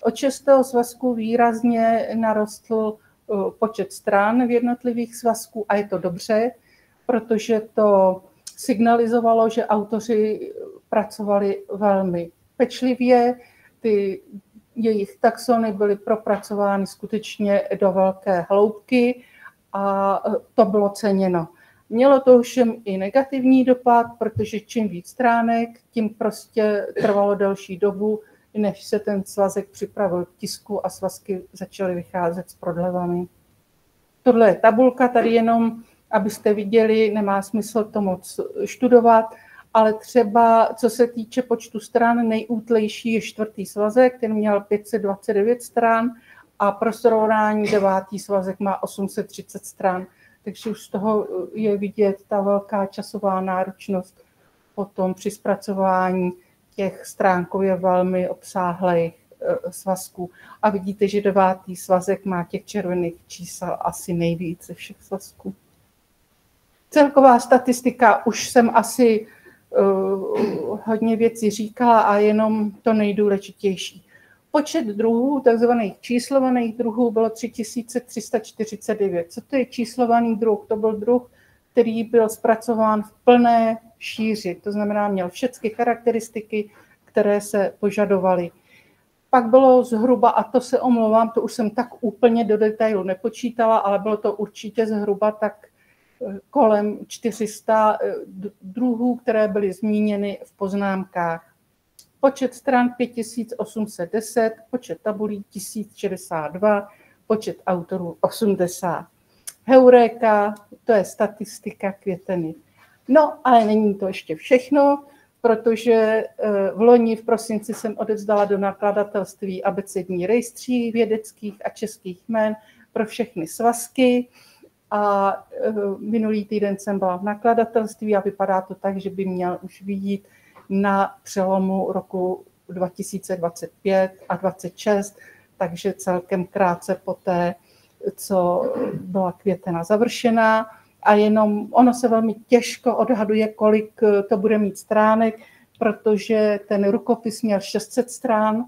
Speaker 1: Od 6. svazku výrazně narostl počet stran v jednotlivých svazků a je to dobře, protože to signalizovalo, že autoři pracovali velmi pečlivě, ty jejich taxony byly propracovány skutečně do velké hloubky a to bylo ceněno. Mělo to ovšem i negativní dopad, protože čím víc stránek, tím prostě trvalo delší dobu, než se ten svazek připravil k tisku a svazky začaly vycházet s prodlevami. Tohle je tabulka, tady jenom, abyste viděli, nemá smysl to moc studovat, ale třeba co se týče počtu stran, nejútlejší je 4. svazek, ten měl 529 stran a pro srovnání 9. svazek má 830 stran. Takže už z toho je vidět ta velká časová náročnost potom při zpracování těch stránkově velmi obsáhlých svazků. A vidíte, že 9. svazek má těch červených čísel asi nejvíce ze všech svazků. Celková statistika, už jsem asi hodně věcí říkala a jenom to nejdůležitější. Počet druhů, takzvaných číslovaných druhů, bylo 3349. Co to je číslovaný druh? To byl druh, který byl zpracován v plné šíři, to znamená, měl všechny charakteristiky, které se požadovaly. Pak bylo zhruba, a to se omlouvám, to už jsem tak úplně do detailu nepočítala, ale bylo to určitě zhruba tak kolem 400 druhů, které byly zmíněny v poznámkách. Počet stran 5810, počet tabulí 1062, počet autorů 80. Heuréka, to je statistika květeny. No, ale není to ještě všechno, protože v loni v prosinci jsem odevzdala do nakladatelství abecední rejstřík vědeckých a českých jmen pro všechny svazky a minulý týden jsem byla v nakladatelství a vypadá to tak, že by měl už vyjít na přelomu roku 2025 a 2026, takže celkem krátce poté, co byla květena završená. A jenom ono se velmi těžko odhaduje, kolik to bude mít stránek, protože ten rukopis měl 600 strán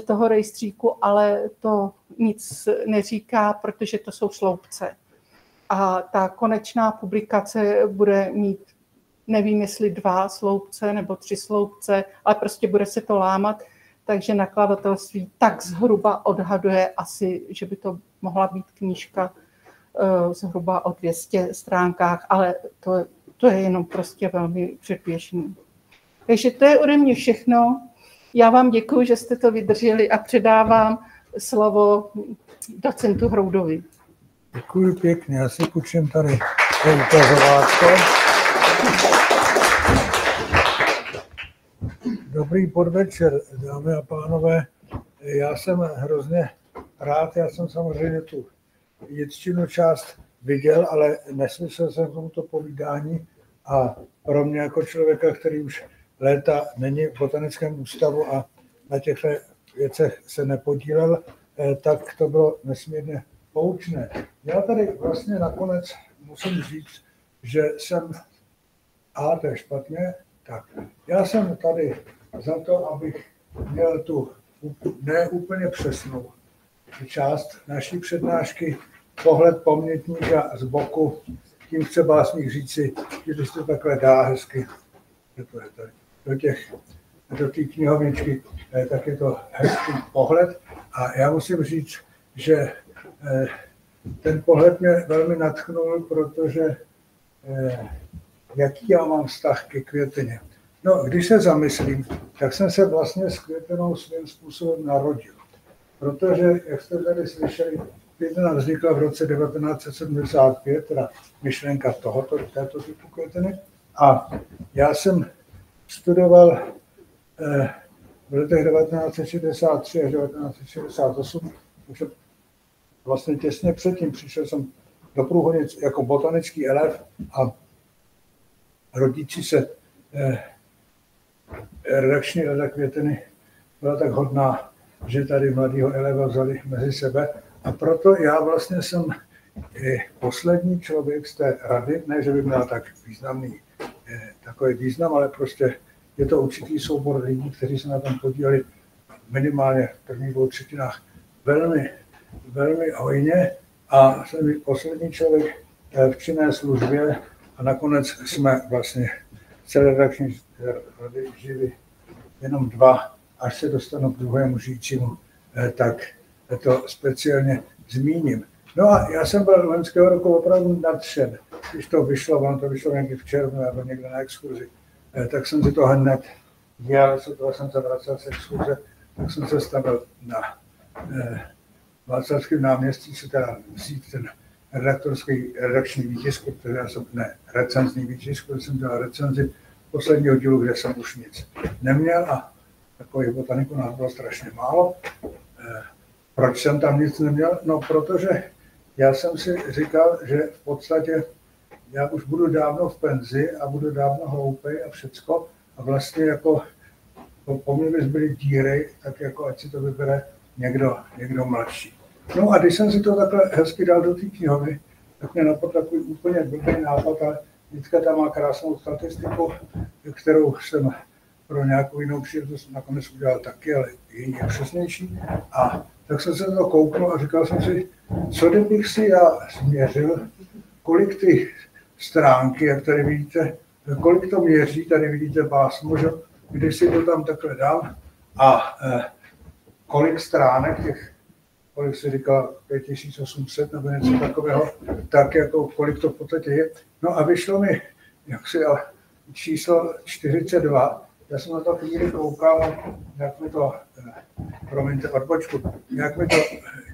Speaker 1: toho rejstříku, ale to nic neříká, protože to jsou sloupce. A ta konečná publikace bude mít, nevím, jestli 2 sloupce nebo 3 sloupce, ale prostě bude se to lámat, takže nakladatelství tak zhruba odhaduje asi, že by to mohla být knížka zhruba o 200 stránkách, ale to je jenom prostě velmi předběžný. Takže to je ode mě všechno. Já vám děkuji, že jste to vydrželi a předávám slovo docentu Hroudovi.
Speaker 2: Děkuji pěkně, já si půjčím tady to ukazovátko. Dobrý podvečer, dámy a pánové. Já jsem hrozně rád, já jsem samozřejmě tu jitčinu část viděl, ale neslyšel jsem tomuto povídání a pro mě jako člověka, který už léta není v botanickém ústavu a na těchto věcech se nepodílel, tak to bylo nesmírně poučné. Já tady vlastně nakonec musím říct, že jsem, to je špatně, tak já jsem tady za to, abych měl tu ne úplně přesnou část naší přednášky, pohled pamětníka z boku, tím chce básník říci, že když to takhle dá hezky do té knihovničky, tak je to hezký pohled. A já musím říct, že ten pohled mě velmi nadchnul, protože jaký já mám vztah ke květině. No, když se zamyslím, tak jsem se vlastně s květinou svým způsobem narodil. Protože, jak jste tady slyšeli, květina vznikla v roce 1975, teda myšlenka této typu květiny. A já jsem studoval v letech 1963 až 1968, takže vlastně těsně předtím přišel jsem do Průhonic jako botanický elev a rodící se redakční rada květiny byla tak hodná, že tady mladého eleva vzali mezi sebe. A proto já vlastně jsem poslední člověk z té rady, ne, že by měl tak významný takový význam, ale prostě je to určitý soubor lidí, kteří se na tom podíleli minimálně v prvních 2/3 velmi, velmi hojně a jsem poslední člověk v činné službě a nakonec jsme vlastně celé redakční rady žili jenom 2, až se dostanu k druhému žijícímu, tak to speciálně zmíním. No a já jsem byl loňského roku opravdu nadšen, když to vyšlo, ono to vyšlo někdy v červnu nebo někde na exkurzi, tak jsem si to hned dělal, co toho jsem se vracel z exkurze, tak jsem se stavil na Václavském náměstí, si teda vzít ten redakční výtisk, protože já jsem, recenzní výtisk, protože jsem dělal recenzi posledního dílu, kde jsem už nic neměl a takových botaniků nás bylo strašně málo. Proč jsem tam nic neměl? No, protože já jsem si říkal, že v podstatě já už budu dávno v penzi a budu dávno hloupej a všecko a vlastně jako po mně by zbyly díry, tak jako ať si to vybere někdo mladší. No a když jsem si to takhle hezky dal do té knihovny, tak mě napadl takový úplně blbý nápad, ale Jitka tam má krásnou statistiku, kterou jsem pro nějakou jinou příležitost nakonec udělal taky, ale jiný je přesnější. A tak jsem se to kouknul a říkal jsem si, co kdybych si já změřil, kolik ty stránky, jak tady vidíte, kolik to měří, tady vidíte pásmo, že když si to tam takhle dám a kolik stránek těch, kolik si říkal, 5800 nebo něco takového, tak jako kolik to v podstatě je. No a vyšlo mi jaksi číslo 42. Já jsem na to chvíli koukal, jak mi to, promiňte odbočku, jak mi to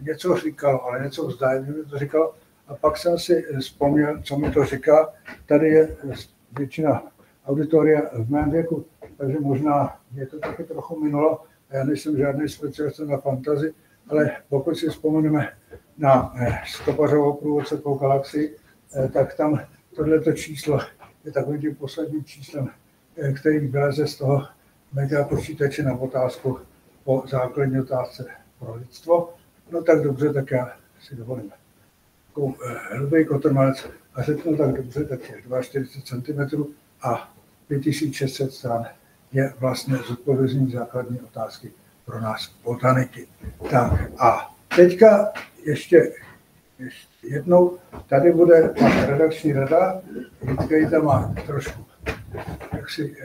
Speaker 2: něco říkalo, ale něco vzájemně mi to říkalo. A pak jsem si vzpomněl, co mi to říká. Tady je většina auditoria v mém věku, takže možná mě to taky trochu minulo. Já nejsem žádný specialista na fantazii, ale pokud si vzpomeneme na stopařovou průvodce po galaxii, tak tam tohleto číslo je takovým tím posledním číslem, který vyleze z toho megapočítače na otázku po základní otázce pro lidstvo. No tak dobře, tak já si dovolím takovou hrubý kotrmelec a řeknu tak dobře, tak je 42 cm a 5600 stran je vlastně zodpovězení základní otázky pro nás botaniky. Tak a teďka ještě jednou, tady bude redakční rada, Jitka tam má trošku jaksi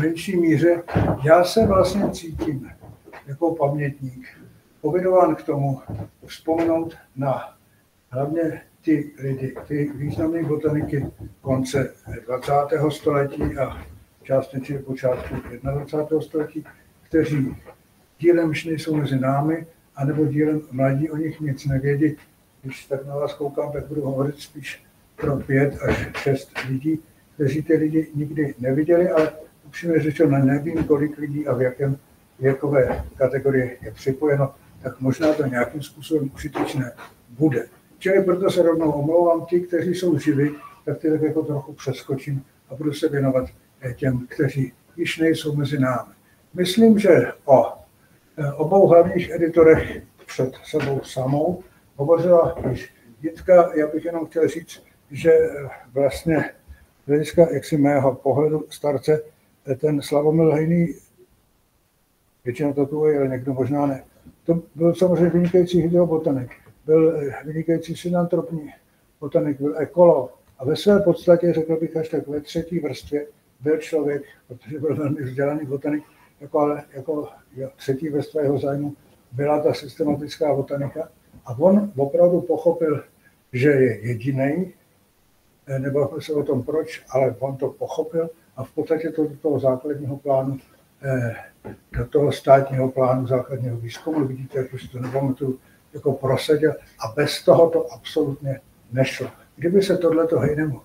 Speaker 2: menší míře. Já se vlastně cítím jako pamětník povinován k tomu vzpomenout na hlavně ty lidi, ty významné botaniky konce 20. století a částečně počátku 21. století, kteří dílem nejsou mezi námi, anebo dílem mladí o nich nic nevědí. Když tak na vás koukám, tak budu hovořit spíš pro 5 až 6 lidí, kteří ty lidi nikdy neviděli, ale upřímně řečeno nevím, kolik lidí a v jakém věkové kategorii je připojeno, tak možná to nějakým způsobem užitečné bude. Čili proto se rovnou omlouvám, ti, kteří jsou živí, tak ty tak jako trochu přeskočím a budu se věnovat těm, kteří již nejsou mezi námi. Myslím, že o obou hlavních editorech před sebou samou hovořila již Jitka. Já bych jenom chtěl říct, že vlastně z hlediska jaksi mého pohledu starce ten Slavomil Hejný, většina to tu je, ale někdo možná ne, To byl samozřejmě vynikající hydrobotanik, byl vynikající synantropní botanik, byl ekolog a ve své podstatě, řekl bych až tak ve třetí vrstvě, byl člověk, protože byl velmi vzdělaný botanik, jako třetí vrstva jeho zájmu byla ta systematická botanika. A on opravdu pochopil, že je jediný, nebavme se o tom proč, ale on to pochopil a v podstatě to do toho základního plánu, do toho státního plánu základního výzkumu, vidíte, jak už si to nepamatuju, jako prosadil a bez toho to absolutně nešlo. Kdyby se tohleto Heynemu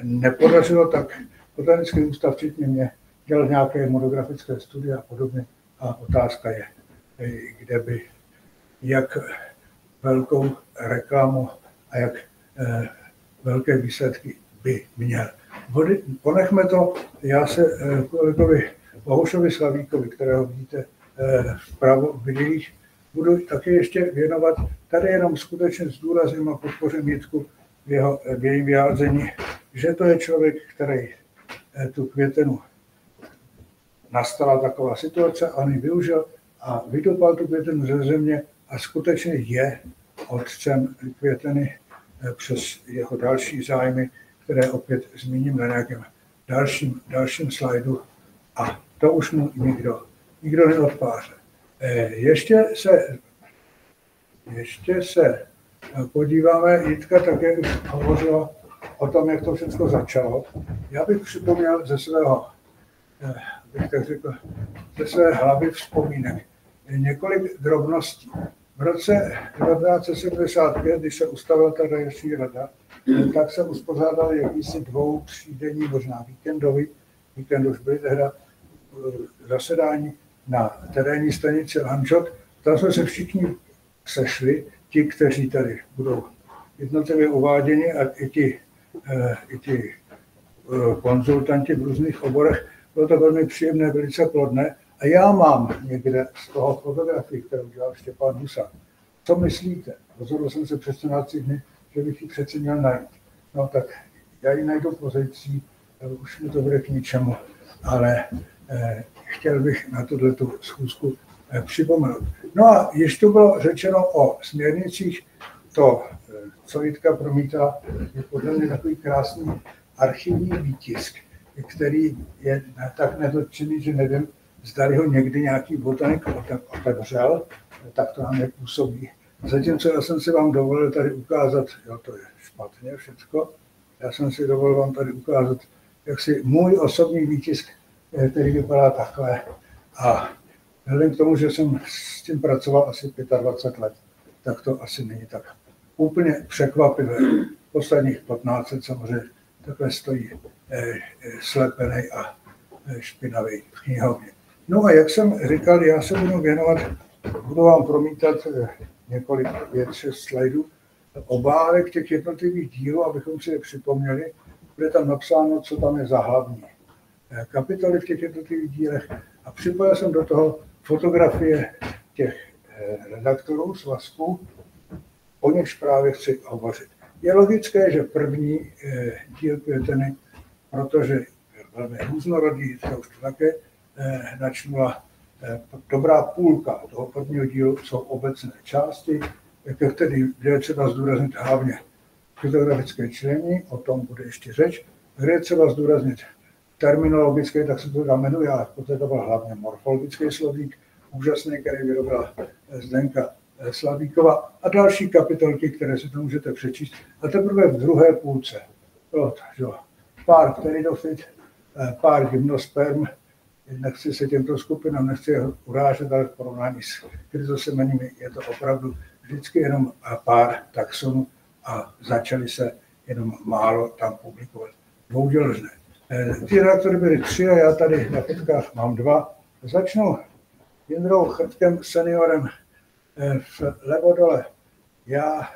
Speaker 2: nepodařilo, tak Botanický ústav, včetně mě, dělal nějaké monografické studie a podobně. A otázka je, kde by, jak velkou reklamu a jak velké výsledky by měl. Ponechme to, já se kolegovi Bohušovi Slavíkovi, kterého vidíte vpravo v videích, budu taky ještě věnovat. Tady jenom skutečně zdůrazním a podpořím Jitku v jejím vyjádření, že to je člověk, který tu květenu nastala taková situace, on ji využil a vydupal tu květenu ze země a skutečně je otcem květeny přes jeho další zájmy, které opět zmíním na nějakém dalším slajdu a to už mu nikdo neodpáře. Ještě se podíváme, Jitka také už hovořila o tom, jak to všechno začalo. Já bych připomněl ze své hlavy vzpomínek několik drobností. V roce 1975, když se ustavila ta rejstří rada, tak se uspořádal jakýsi 2-3denní, možná víkend už byly tehda zasedání na terénní stanici Lanžhot. Tam jsme se všichni sešli, ti, kteří tady budou jednotlivě uváděni a i ti konzultanti v různých oborech. Bylo to velmi příjemné, velice plodné. A já mám někde z toho fotografii, kterou dělal Štěpán Husák. Co myslíte? Rozhodl jsem se před 14 dny, že bych ji přece měl najít. No tak já ji najdu pozejcí, už mi to bude k ničemu, ale chtěl bych na tuto schůzku připomenout. No a ještě bylo řečeno o směrnicích, to, co Jitka promítá, je podle mě takový krásný archivní výtisk, který je tak nedotčený, že nevím, zdali ho někdy nějaký botanik otevřel, tak to nám nepůsobí. Zatímco já jsem si vám dovolil tady ukázat, jo, to je špatně všecko, já jsem si dovolil vám tady ukázat jaksi můj osobní výtisk, který vypadá takhle. A vzhledem k tomu, že jsem s tím pracoval asi 25 let, tak to asi není tak úplně překvapivé. Posledních 15 let samozřejmě takhle stojí slepený a špinavý v knihovně. No a jak jsem říkal, já se budu vám promítat několik 5-6 slajdů obálek těch jednotlivých dílů, abychom si je připomněli. Bude tam napsáno, co tam je za hlavní kapitoly v těch jednotlivých dílech a připojil jsem do toho fotografie těch redaktorů svazků, o nichž právě chci hovořit. Je logické, že první díl květeny, protože je velmi různorodý, to už to také načnula, dobrá půlka toho prvního dílu jsou obecné části, které je třeba zdůraznit hlavně fytografické člení, o tom bude ještě řeč, kde je třeba zdůraznit terminologické, tak se to tam jmenuje, ale poté to byl hlavně morfologický slovník, úžasný, který vyrobila Zdenka Slavíková a další kapitolky, které si to můžete přečíst. A teprve v druhé půlce pár pteridofit, pár gymnosperm, nechci se těmto skupinám, nechci je urážet, ale v porovnání s kryzosemenými je to opravdu vždycky jenom pár taxonů a začaly se jenom málo tam publikovat. Dvouděložné. Ty redaktory byly 3 a já tady na fotkách mám 2. Začnu Jindrou Chrtkem seniorem vlevo dole. Já,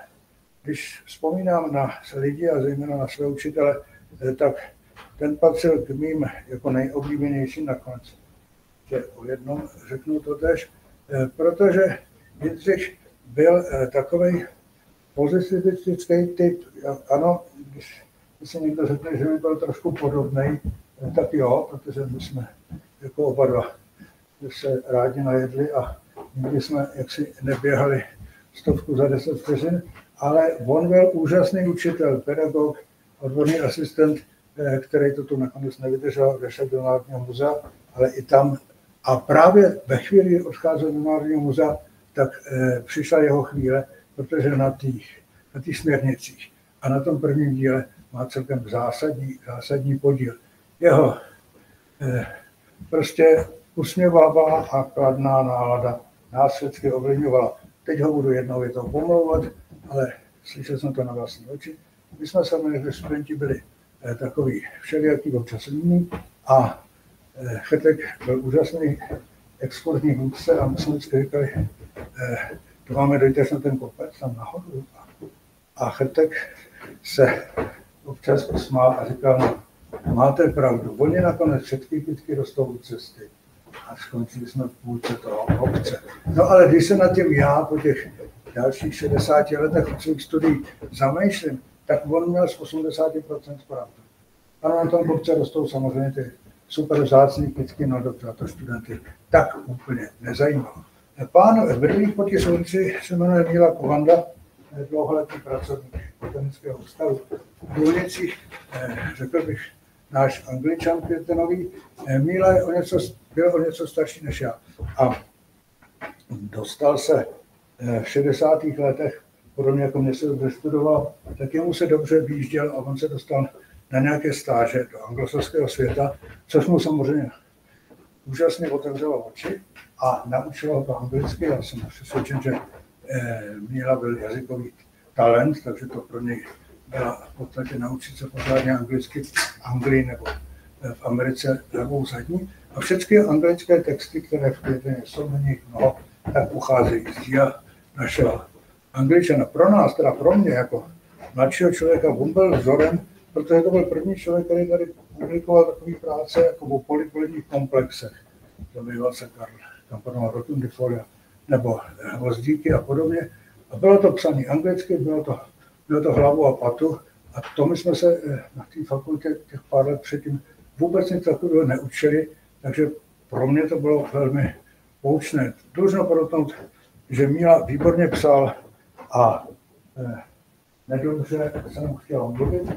Speaker 2: když vzpomínám na lidi a zejména na své učitele, tak ten patřil k mým jako nejoblíbenějším nakonec. Že o jednom řeknu to tež, protože Jindřich byl takovej pozitivistický typ. Ano, když si někdo řekne, že by byl trošku podobnej, tak jo, protože my jsme jako oba dva se rádi najedli a nikdy jsme jaksi neběhali 100 za 10 vteřin, ale on byl úžasný učitel, pedagog, odborný asistent, který to tu nakonec nevydržel, odešel do Národního muzea, ale i tam. A právě ve chvíli, kdy odcházel do Národního muzea, tak přišla jeho chvíle, protože na těch směrnicích a na tom prvním díle má celkem zásadní podíl. Jeho prostě usměvavá a kladná nálada nás všechny ovlivňovala. Teď ho budu jednou větou pomlouvat, ale slyšel jsem to na vlastní oči. My jsme sami jako studenti byli takový všelijaký občasný a Chrtek byl úžasný exportní vůdce a my jsme vždycky říkali, to máme dojít až na ten kopec tam nahoru. A Chrtek se občas usmál a říkal, no, máte pravdu, oni nakonec všechny kytky rostou u cesty. A skončili jsme v půlce toho obce. No ale když se nad tím já po těch dalších 60 letech od svých studií zamýšlím, tak on měl z 80% pravdu. Ano, na tom obce rostou samozřejmě ty super vzácný kytky, no dobře, a to studenty tak úplně nezajímalo. Pán vedlý po těch ulici se jmenuje Míla Kovanda, dlouholetý pracovník Botanického ústavu. V Důlnicích, řekl bych, náš Angličan květenový. Míla byl o něco starší než já a dostal se v 60. letech, podobně jako mě se dobře studoval, tak jemu se dobře výjížděl a on se dostal na nějaké stáže do anglosaského světa, což mu samozřejmě úžasně otevřelo oči a naučilo ho to anglicky. Já jsem přesvědčen, že Míla byl jazykový talent, takže to pro něj byla v podstatě naučit se pořádně anglicky v Anglii nebo v Americe levou zadní. A všechny anglické texty, které v Květeně jsou, na nich mnoho, tak pocházejí z díla našeho Angličana. Pro nás, teda pro mě jako mladšího člověka, on byl vzorem, protože to byl první člověk, který tady publikoval takové práce jako o polypolních komplexech. Zabýval se Karl Rotundifolia nebo Hvozdíky a podobně. A bylo to psané anglicky, bylo to hlavu a patu. A to my jsme se na té fakultě těch pár let předtím vůbec nic takového neučili, takže pro mě to bylo velmi poučné. Dlužno podotknout, že Míla výborně psal a nedobře se mu chtěl mluvit,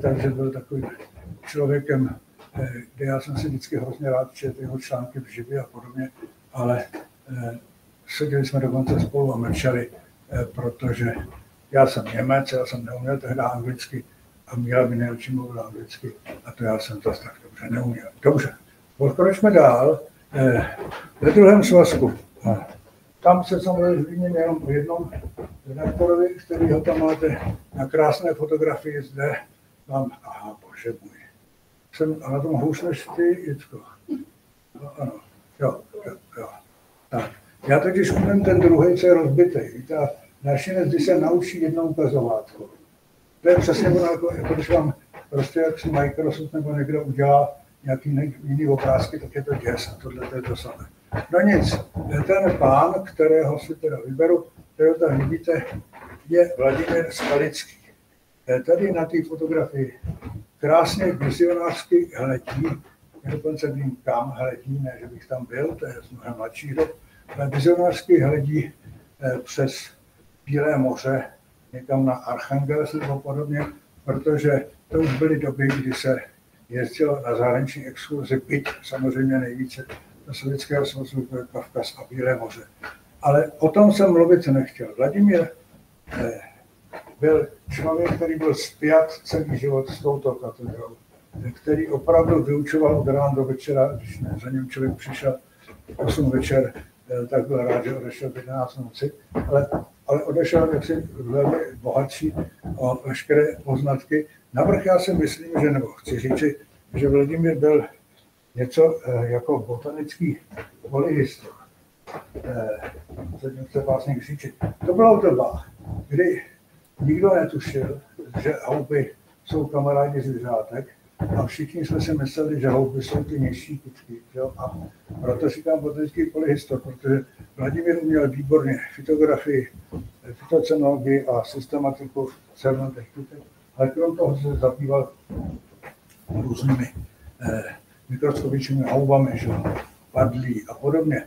Speaker 2: takže byl takovým člověkem, kde já jsem si vždycky hrozně rád četl jeho články v živě a podobně, ale seděli jsme dokonce spolu a mlčeli, protože já jsem Němec, já jsem neuměl tehdy anglicky a Míla mi nejlepší mluvila anglicky a to já jsem zase tak dobře neuměl. Dobře, pokračujeme dál. Ve druhém svazku. Tam se samozřejmě zmíním jenom o jednom redaktorovi, kterýho tam máte na krásné fotografii zde. Mám, aha, bože můj. Jsem na tom hůř než ty, Jicko. No, ano, jo. Tak. Já totiž umím ten druhý, co je rozbitý. Víte, našinec, když se naučí jednou ukazovátko. To je přesně ono, jako když vám prostě jak si Microsoft nebo někdo udělá nějaký jiný obrázky, tak je to děs a tohle to je to samé. No nic, ten pán, kterého si teda vyberu, kterého tam vidíte, je Vladimír Skalický. Tady na té fotografii krásně vizionářsky hledí, já dokonce vím kam hledí, ne, že bych tam byl, to je z mnohem mladší dob, ale vizionářsky hledí přes Bílé moře, někam na Archangelsk nebo podobně, protože to už byly doby, kdy se jezdilo na zahraniční exkurzi, byť samozřejmě nejvíce do Sovětského svazu, Kavkaz a Bílé moře. Ale o tom jsem mluvit nechtěl. Vladimír byl člověk, který byl spjat celý život s touto katedrou, který opravdu vyučoval od rána do večera, když za ním člověk přišel 8 večer, tak byl rád, že odešel v 11 noci, ale odešel jaksi velmi bohatší o veškeré poznatky. Navrch já si myslím, že, nebo chci říct, že Vladimír byl něco jako botanický polyhistor. Se vás někdy říct. To byla doba, kdy nikdo netušil, že houby jsou kamarádi zvířátek a všichni jsme si mysleli, že houby jsou ty nižší kytky. A proto říkám botanický polyhistor, protože Vladimír uměl výborně fitografii, fytocenologii a systematiku cernatých kytek, ale krom toho se zabýval různými mikroskopickými houbami, padlí a podobně.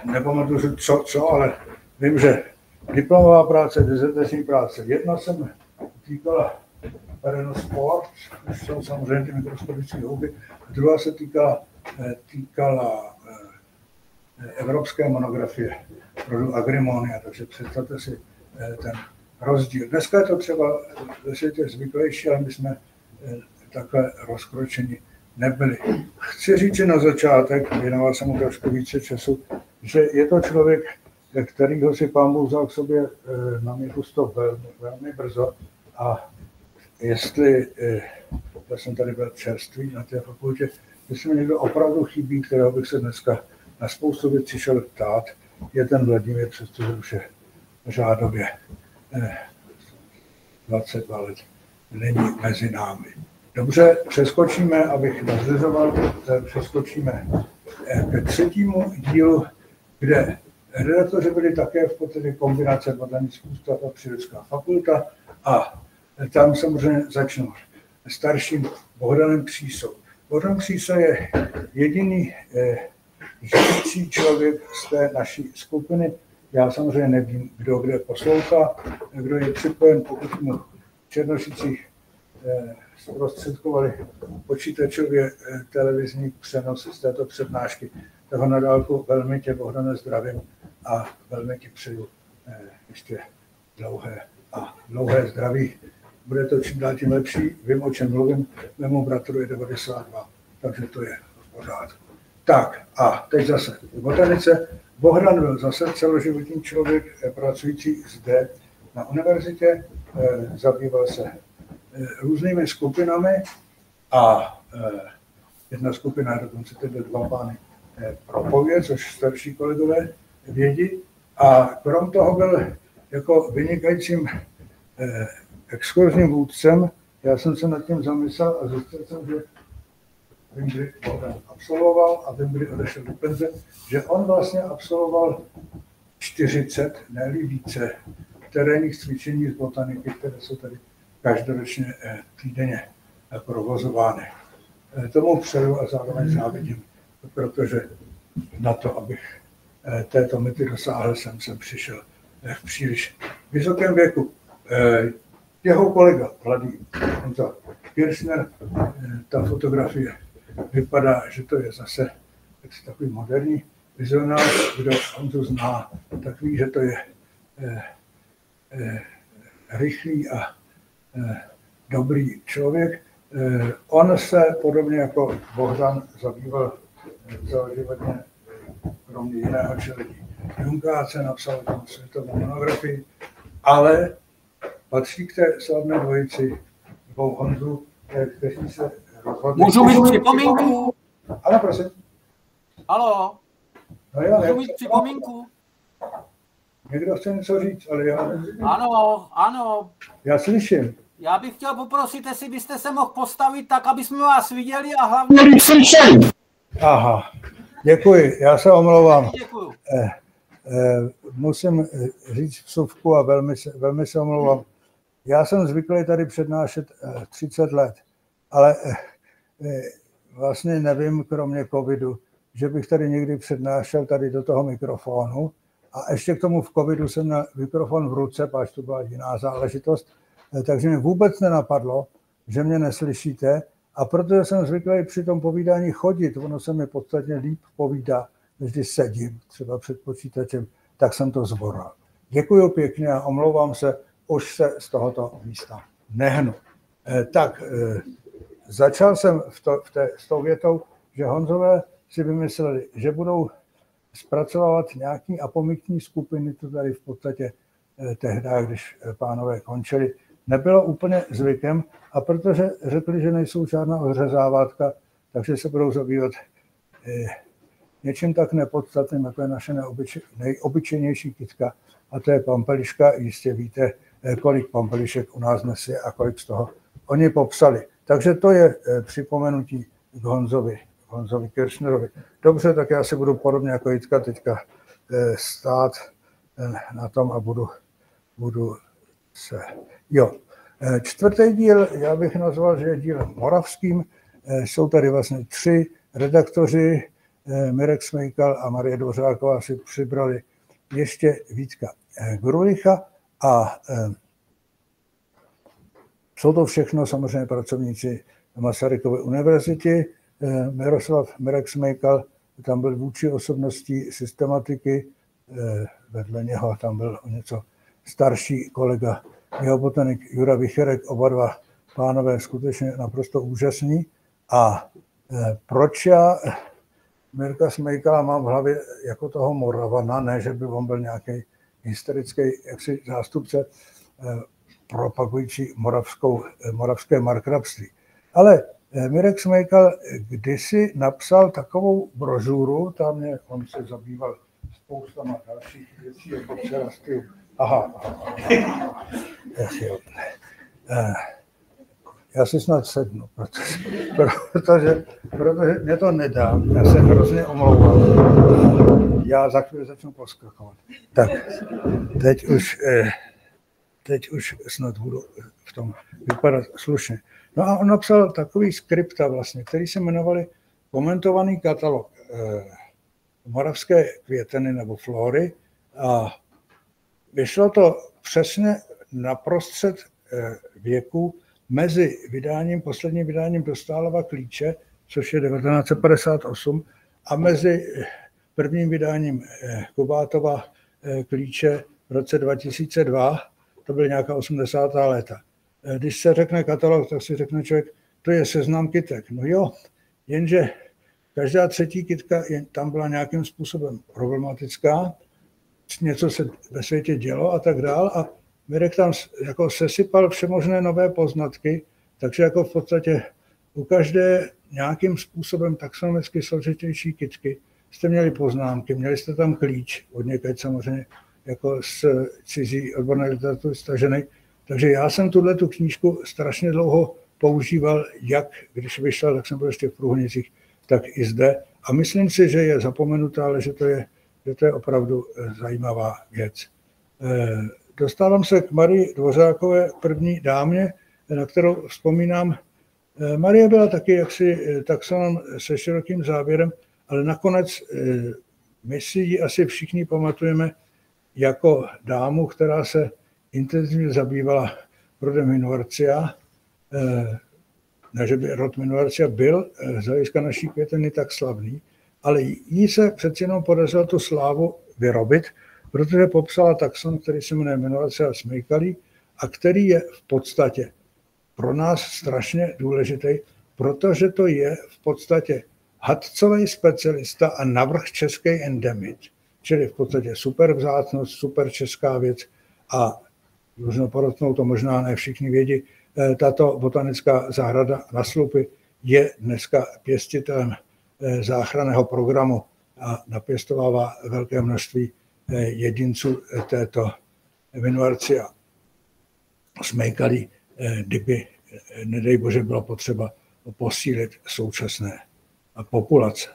Speaker 2: nepamatuju co, ale vím, že diplomová práce, dizertační práce. Jedna se mi týkala Sport, což jsou samozřejmě ty mikroskopické houby, a druhá se týkala evropské monografie rodu Agrimonia, takže představte si ten rozdíl. Dneska je to třeba ve světě zvyklejší, ale my jsme takhle rozkročeni nebyli. Chci říct, že na začátek, věnoval jsem mu trošku více času, že je to člověk, kterýho si Pán Bůh vzal k sobě na místo velmi brzo, a jestli, já jsem tady byl čerstvý na té fakultě, jestli mi někdo opravdu chybí, kterého bych se dneska na spoustu věcí šel ptát, je ten Vladimír, přestože už je řádově 22 let, není mezi námi. Dobře, přeskočíme, abych nazřizoval, přeskočíme ke třetímu dílu, kde redaktoři byli také v podstatě kombinace Botanický ústav a Přírodecká fakulta, a tam samozřejmě začnu starším Bohdanem Přísou. Bohdan Přísa je jediný žijící člověk z té naší skupiny. Já samozřejmě nevím, kdo kde poslouchá, kdo je připojen, pokud mu Černošicích zprostředkovali počítačově televizní přenos z této přednášky. Toho na dálku velmi tě, Bohdane, zdravím a velmi ti přeju ještě dlouhé zdraví. Bude to čím dál tím lepší, vím, o čem mluvím, mému bratru je 92, takže to je v pořádku. Tak a teď zase v botanice. Bohdan byl zase celoživotní člověk, pracující zde na univerzitě, zabýval se různými skupinami a jedna skupina, dokonce tedy 2 pány propověd, což starší kolegové vědí, a krom toho byl jako vynikajícím exkurzním vůdcem. Já jsem se nad tím zamyslel a zjistil jsem, že vím, kdy Bohdan absolvoval a vím, kdy odešel do penze, že on vlastně absolvoval 40, ne-li více, terénních cvičení z botaniky, které jsou tady každoročně týdenně provozovány. Tomu přeju a zároveň závidím, protože na to, abych této mety dosáhl, jsem přišel v příliš vysokém věku. Jeho kolega, mladý Honza Kirchner, ta fotografie vypadá, že to je zase takový moderní vizionář, kdo Honzu zná, tak ví, že to je rychlý a dobrý člověk. On se podobně jako Bohdan zabýval celoživotně, kromě jiného čelení Junkáce, napsal tam světovou monografii, ale patří k té slavné dvojici dvou Honzů, kteří se rozhodli.
Speaker 3: Můžu mít připomínku?
Speaker 2: Ano, prosím.
Speaker 3: Haló?
Speaker 2: No jo,
Speaker 3: můžu mít připomínku?
Speaker 2: Někdo chce něco říct, ale já...
Speaker 3: Ano.
Speaker 2: Já slyším.
Speaker 3: Já bych chtěl poprosit, jestli byste se mohl postavit tak, aby jsme vás viděli a hlavně slyšeli.
Speaker 2: Aha, děkuji, já se omlouvám.
Speaker 3: Děkuju.
Speaker 2: Musím říct vsuvku a velmi se omlouvám. Já jsem zvyklý tady přednášet 30 let, ale vlastně nevím, kromě covidu, že bych tady někdy přednášel tady do toho mikrofonu, a ještě k tomu v covidu jsem měl mikrofon v ruce, páč to byla jiná záležitost, takže mi vůbec nenapadlo, že mě neslyšíte, a protože jsem zvyklý při tom povídání chodit, ono se mi podstatně líp povídá, než když sedím třeba před počítačem, tak jsem to zboral. Děkuji pěkně a omlouvám se, už se z tohoto místa nehnu. Začal jsem s tou větou, že Honzové si vymysleli, že budou zpracovávat nějaký apomikní skupiny, to tady v podstatě tehdy, když pánové končili, nebylo úplně zvykem, a protože řekli, že nejsou žádná odřezávátka, takže se budou zabývat něčím tak nepodstatným, jako je naše nejobyčejnější kytka, a to je pampeliška. Jistě víte, kolik pampelišek u nás dnes je a kolik z toho oni popsali. Takže to je připomenutí k Honzovi Kirchnerovi. Dobře, tak já si budu podobně jako Jitka teďka stát na tom a budu se... Jo. Čtvrtý díl, já bych nazval, že je dílem moravským. Jsou tady vlastně 3 redaktoři, Mirek Smejkal a Marie Dvořáková si přibrali ještě Vítka Grulicha a jsou to všechno samozřejmě pracovníci Masarykovy univerzity. Miroslav Mirek Smejkal tam byl vůči osobností systematiky, vedle něho tam byl o něco starší kolega, jeho botanik Jura Vicherek, oba dva pánové skutečně naprosto úžasní. A proč já Mirka Smejkala mám v hlavě jako toho Moravana, ne, že by on byl nějaký hysterický jaksi zástupce propagující moravské markrabství. Ale Mirek Smejkal kdysi napsal takovou brožuru, tam on se zabýval spoustama dalších věcí, jako přerasty. Já si snad sednu, protože mě to nedá. Já se hrozně omlouvám. Já za chvíli začnu poskakovat. Tak, teď už snad budu v tom vypadat slušně. No a on napsal takový skripta vlastně, který se jmenovali Komentovaný katalog moravské květeny nebo flory a vyšlo to přesně naprostřed věku mezi posledním vydáním Dostálova klíče, což je 1958, a mezi prvním vydáním Kubátova klíče v roce 2002, to byly nějaká 80. léta. Když se řekne katalog, tak si řekne člověk, to je seznam kytek. No jo, jenže každá třetí kytka tam byla nějakým způsobem problematická, něco se ve světě dělo a tak dál a Mirek tam jako sesypal všemožné nové poznatky, takže jako v podstatě u každé nějakým způsobem taxonomicky složitější kytky jste měli poznámky, měli jste tam klíč, od někaď samozřejmě jako z cizí odborné literatury stažený. Takže já jsem tu knížku strašně dlouho používal, jak když vyšla, tak jsem byl ještě v Průhonicích, tak i zde. A myslím si, že je zapomenutá, ale že to je opravdu zajímavá věc. Dostávám se k Marii Dvořákové, první dámě, na kterou vzpomínám. Marie byla taky jaksi taxonom se širokým záběrem, ale nakonec my si ji asi všichni pamatujeme jako dámu, která se intenzivně zabývala rodem Minuarcia. Ne, že by rod Minuarcia byl z hlediska naší květeny tak slavný, ale jí se přeci jenom podařilo tu slávu vyrobit, protože popsala taxon, který se jmenuje Minuarcia smejkalí a který je v podstatě pro nás strašně důležitý, protože to je v podstatě hadcový specialista a navrch český endemit, čili v podstatě super vzácnost, super česká věc a dlužno podotknout, to možná ne všichni vědí, tato botanická zahrada na Slupy je dneska pěstitelem záchranného programu a napěstovává velké množství jedinců této Minuarcia smejkalí, kdyby, nedej bože, bylo potřeba posílit současné populace.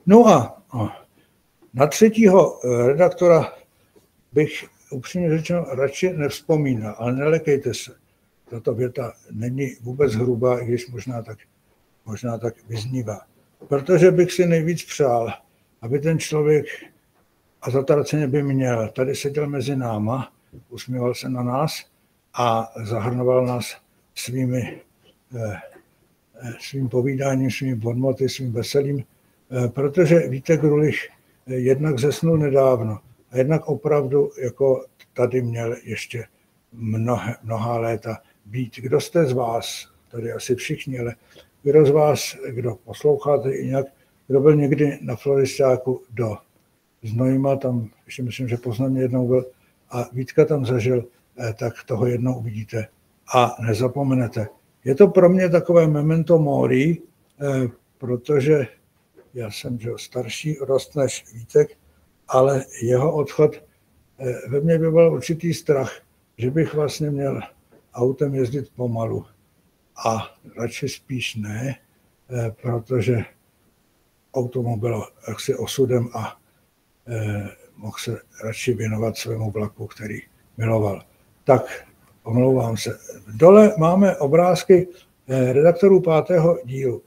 Speaker 2: No a na třetího redaktora bych upřímně řečeno radši nevzpomínal, ale nelekejte se. Tato věta není vůbec hrubá, i když možná tak vyznívá. Protože bych si nejvíc přál, aby ten člověk, a zatraceně by měl, tady seděl mezi náma, usmíval se na nás a zahrnoval nás svým povídáním, svými bonmoty, svým veselím, protože Vítek Grulich jednak zesnul nedávno a jednak opravdu jako tady měl ještě mnohá léta být. Kdo jste z vás, tady asi všichni, ale kdo z vás, kdo posloucháte i nějak, kdo byl někdy na floristáku do Znojma, tam ještě myslím, že Poznaně jednou byl a Vítka tam zažil, tak toho jednou uvidíte a nezapomenete. Je to pro mě takové memento mori, protože já jsem starší rost než Vítek, ale jeho odchod ve mně vyvolal určitý strach, že bych vlastně měl autem jezdit pomalu a radši spíš ne, protože auto bylo jaksi osudem a mohl se radši věnovat svému vlaku, který miloval. Tak, omlouvám se. Dole máme obrázky redaktorů 5. dílu.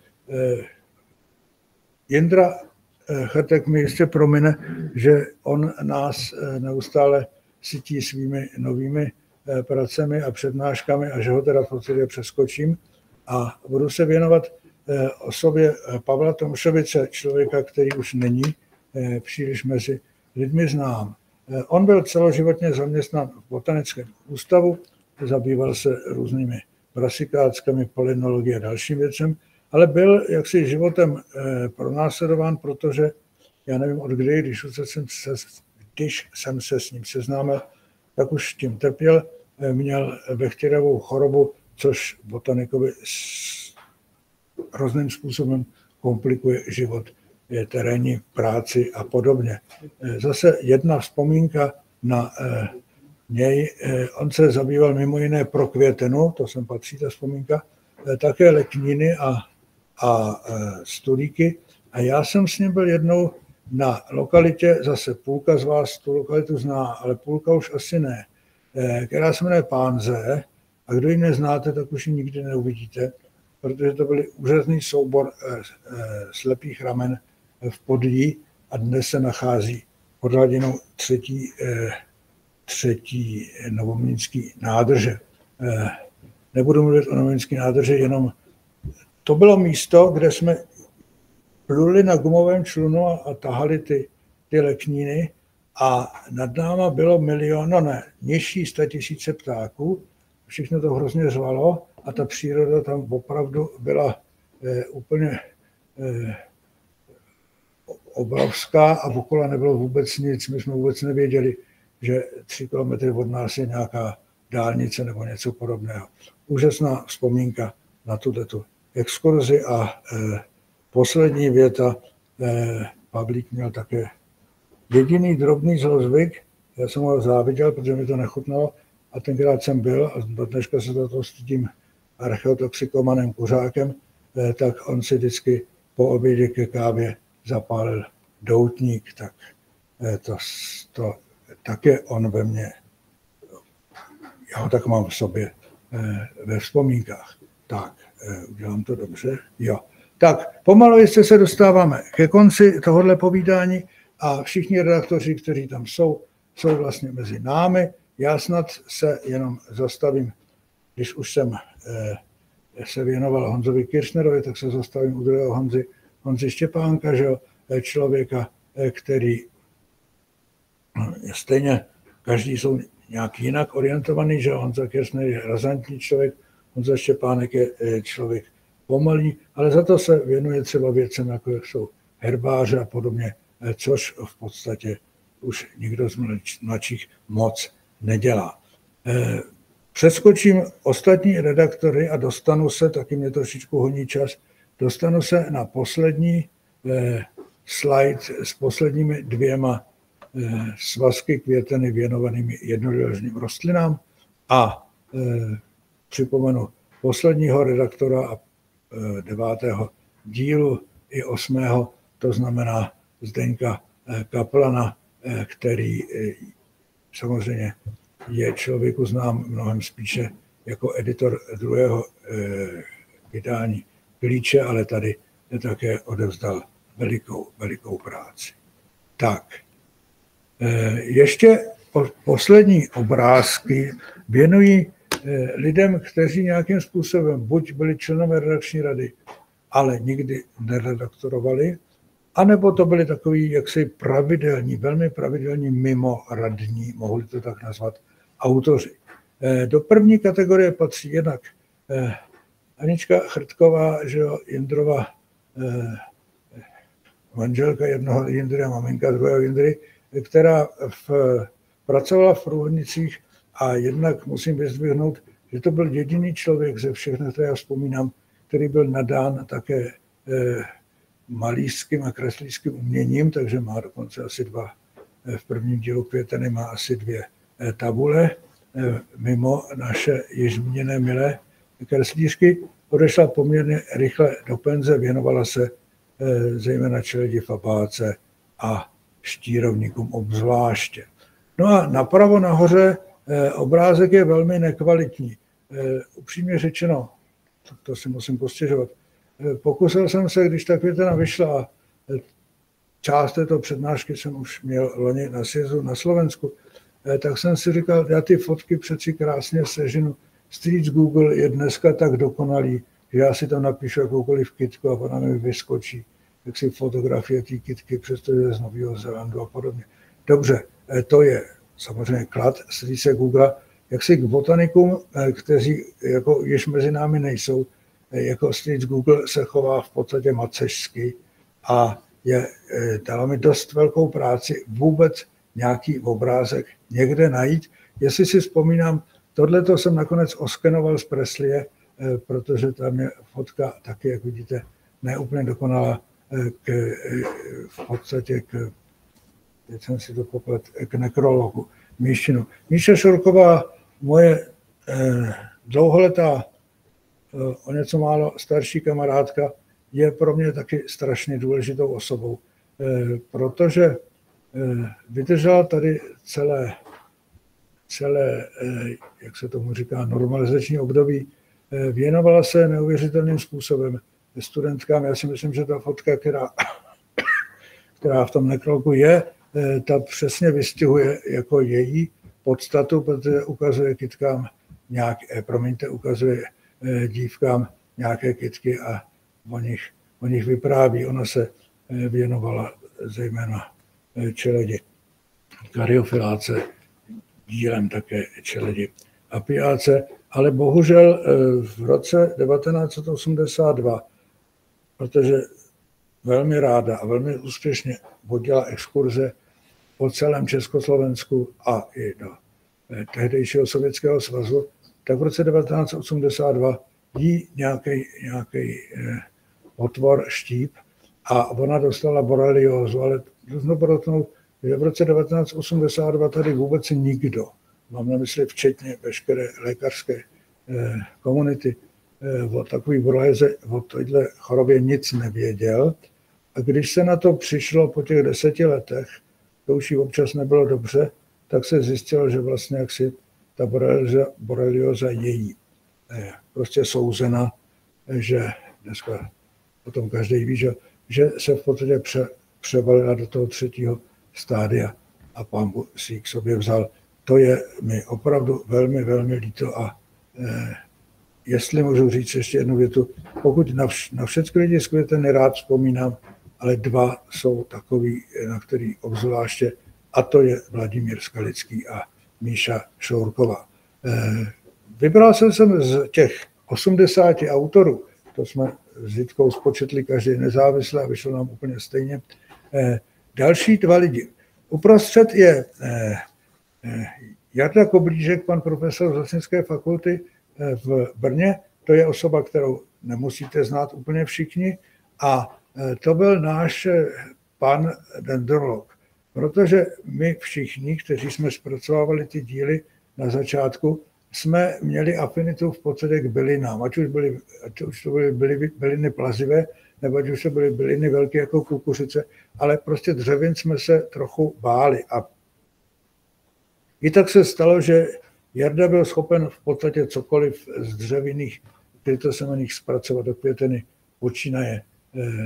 Speaker 2: Jindra Chartek mi ještě promine, že on nás neustále sytí svými novými pracemi a přednáškami a že ho teda poctivě přeskočím a budu se věnovat osobě Pavla Tomšovice, člověka, který už není příliš mezi lidmi znám. On byl celoživotně zaměstnán v botanickém ústavu, zabýval se různými brasikáckami, polynologií a dalším věcem, ale byl jaksi životem pronásledován, protože já nevím od kdy, když jsem se s ním seznámil, tak už tím trpěl, měl Bechterovou chorobu, což botanikovi hrozným způsobem komplikuje život, terénní práci a podobně. Zase jedna vzpomínka na něj, on se zabýval mimo jiné prokvětenu, to sem patří ta vzpomínka, také lekniny a studíky. A já jsem s ním byl jednou na lokalitě, zase půlka z vás tu lokalitu zná, ale půlka už asi ne, která se jmenuje Pánze, a kdo ji neznáte, tak už ji nikdy neuvidíte, protože to byl úžasný soubor slepých ramen v Podlí a dnes se nachází pod hladinou třetí novomlýnský nádrže. Nebudu mluvit o novomlýnský nádrže, jenom to bylo místo, kde jsme pluli na gumovém člunu a tahali ty lekníny a nad náma bylo nižší 100 000 ptáků, všechno to hrozně řvalo a ta příroda tam opravdu byla úplně obrovská a okolo nebylo vůbec nic. My jsme vůbec nevěděli, že 3 kilometry od nás je nějaká dálnice nebo něco podobného. Úžasná vzpomínka na tuto exkurzi a poslední věta. Pavlík měl také jediný drobný zlozvyk, já jsem ho záviděl, protože mi to nechutnalo a tenkrát jsem byl a do dneška se to s tím archeotoxikomanem kuřákem, tak on si vždycky po obědě ke kávě zapálil doutník, tak to také on ve mně, já ho tak mám v sobě ve vzpomínkách. Tak, udělám to dobře, jo. Tak, pomalu ještě se dostáváme ke konci tohohle povídání a všichni redaktoři, kteří tam jsou vlastně mezi námi. Já snad se jenom zastavím, když už jsem se věnoval Honzovi Kirchnerovi, tak se zastavím u druhého Honzi Štěpánka, že člověka, který stejně každý jsou nějak jinak orientovaný, že Honza Kirchner je razantní člověk, Honza Štěpánek je člověk pomalý, ale za to se věnuje třeba věcem, jako jsou herbáře a podobně, což v podstatě už nikdo z mladších moc nedělá. Přeskočím ostatní redaktory a dostanu se, taky mě trošičku honí čas, dostanu se na poslední slide s posledními 2 svazky květeny věnovanými jednorožným rostlinám a připomenu posledního redaktora a 9. dílu i 8. to znamená Zdeňka Kaplana, který samozřejmě je člověku znám mnohem spíše jako editor 2. vydání Klíče, ale tady také odevzdal velikou práci. Tak, ještě poslední obrázky věnují lidem, kteří nějakým způsobem buď byli členové redakční rady, ale nikdy neredaktorovali, anebo to byli takový jaksi pravidelní, velmi pravidelní mimoradní, mohli to tak nazvat, autoři. Do první kategorie patří jednak Anička Chrtková, že jo, Jindrova manželka jednoho Jindry a maminka druhého Jindry, která pracovala v Průhodnicích a jednak musím vyzdvihnout, že to byl jediný člověk ze všech, na které já vzpomínám, který byl nadán také malířským a kreslířským uměním, takže má dokonce asi 2, v prvním dílu Květeny má asi 2 tabule. Mimo naše již zmíněné milé kreslířky odešla poměrně rychle do penze, věnovala se zejména čeledi Fabáce a štírovníkům obzvláště. No a napravo nahoře obrázek je velmi nekvalitní. Upřímně řečeno, to si musím postěžovat. Pokusil jsem se, když ta Květena vyšla, část této přednášky jsem už měl loni na sjezdu na Slovensku, tak jsem si říkal, já ty fotky přeci krásně seženu. Street Google je dneska tak dokonalý, že já si tam napíšu jakoukoliv kytku a ona mi vyskočí, jak si fotografie té kytky, přestože je z Nového Zélandu a podobně. Dobře, to je samozřejmě klad Street Google, jak si k botanikům, kteří jako již mezi námi nejsou, jako Street Google se chová v podstatě macešsky a dala mi dost velkou práci vůbec nějaký obrázek někde najít. Jestli si vzpomínám, tohleto jsem nakonec oskenoval z Preslie, protože tam je fotka taky, jak vidíte, neúplně dokonalá v podstatě teď jsem si to poplet, k nekrologu Míšinu. Míša Šorková, moje dlouholetá, o něco málo starší kamarádka, je pro mě taky strašně důležitou osobou, protože vydržela tady celé, jak se tomu říká, normalizační období, věnovala se neuvěřitelným způsobem studentkám. Já si myslím, že ta fotka, která v tom nekrologu je, ta přesně vystihuje jako její podstatu, protože ukazuje kytkám ukazuje dívkám nějaké kytky a o nich vypráví. Ona se věnovala zejména čeledi karyofiláce, dílem také čeledi apiáce, ale bohužel v roce 1982, protože velmi ráda a velmi úspěšně vodila exkurze po celém Československu a i do tehdejšího Sovětského svazu, tak v roce 1982 jí nějaký otvor, štíp a ona dostala boreliózu, ale dozno podotknout, že v roce 1982 tady vůbec nikdo, mám na mysli včetně veškeré lékařské komunity, o takové borelióze, o této chorobě nic nevěděl. A když se na to přišlo po těch 10 letech, to už jí občas nebylo dobře, tak se zjistilo, že vlastně jaksi ta borelióza je jí prostě souzena, že dneska o tom každý ví, že se v podstatě převalila do toho 3. stádia a Pán Bůh si ji k sobě vzal. To je mi opravdu velmi, velmi líto a jestli můžu říct ještě jednu větu, pokud na všechny lidi z Květeny rád vzpomínám, ale 2 jsou takový, na který obzvláště, a to je Vladimír Skalický a Míša Šourková. Vybral jsem z těch 80 autorů, to jsme s Jitkou spočetli každý nezávisle a vyšlo nám úplně stejně, další 2 lidi. Uprostřed je Jarda Koblížek, pan profesor z Lesnické fakulty v Brně, to je osoba, kterou nemusíte znát úplně všichni, a to byl náš pan dendrolog, protože my všichni, kteří jsme zpracovávali ty díly na začátku, jsme měli afinitu v podstatě k bylinám, ať už to byly byliny plazivé, nebo ať už to byly byliny velké jako kukuřice, ale prostě dřevin jsme se trochu báli. A i tak se stalo, že Jarda byl schopen v podstatě cokoliv z dřevinných krytosemenných zpracovat do Květeny, počínaje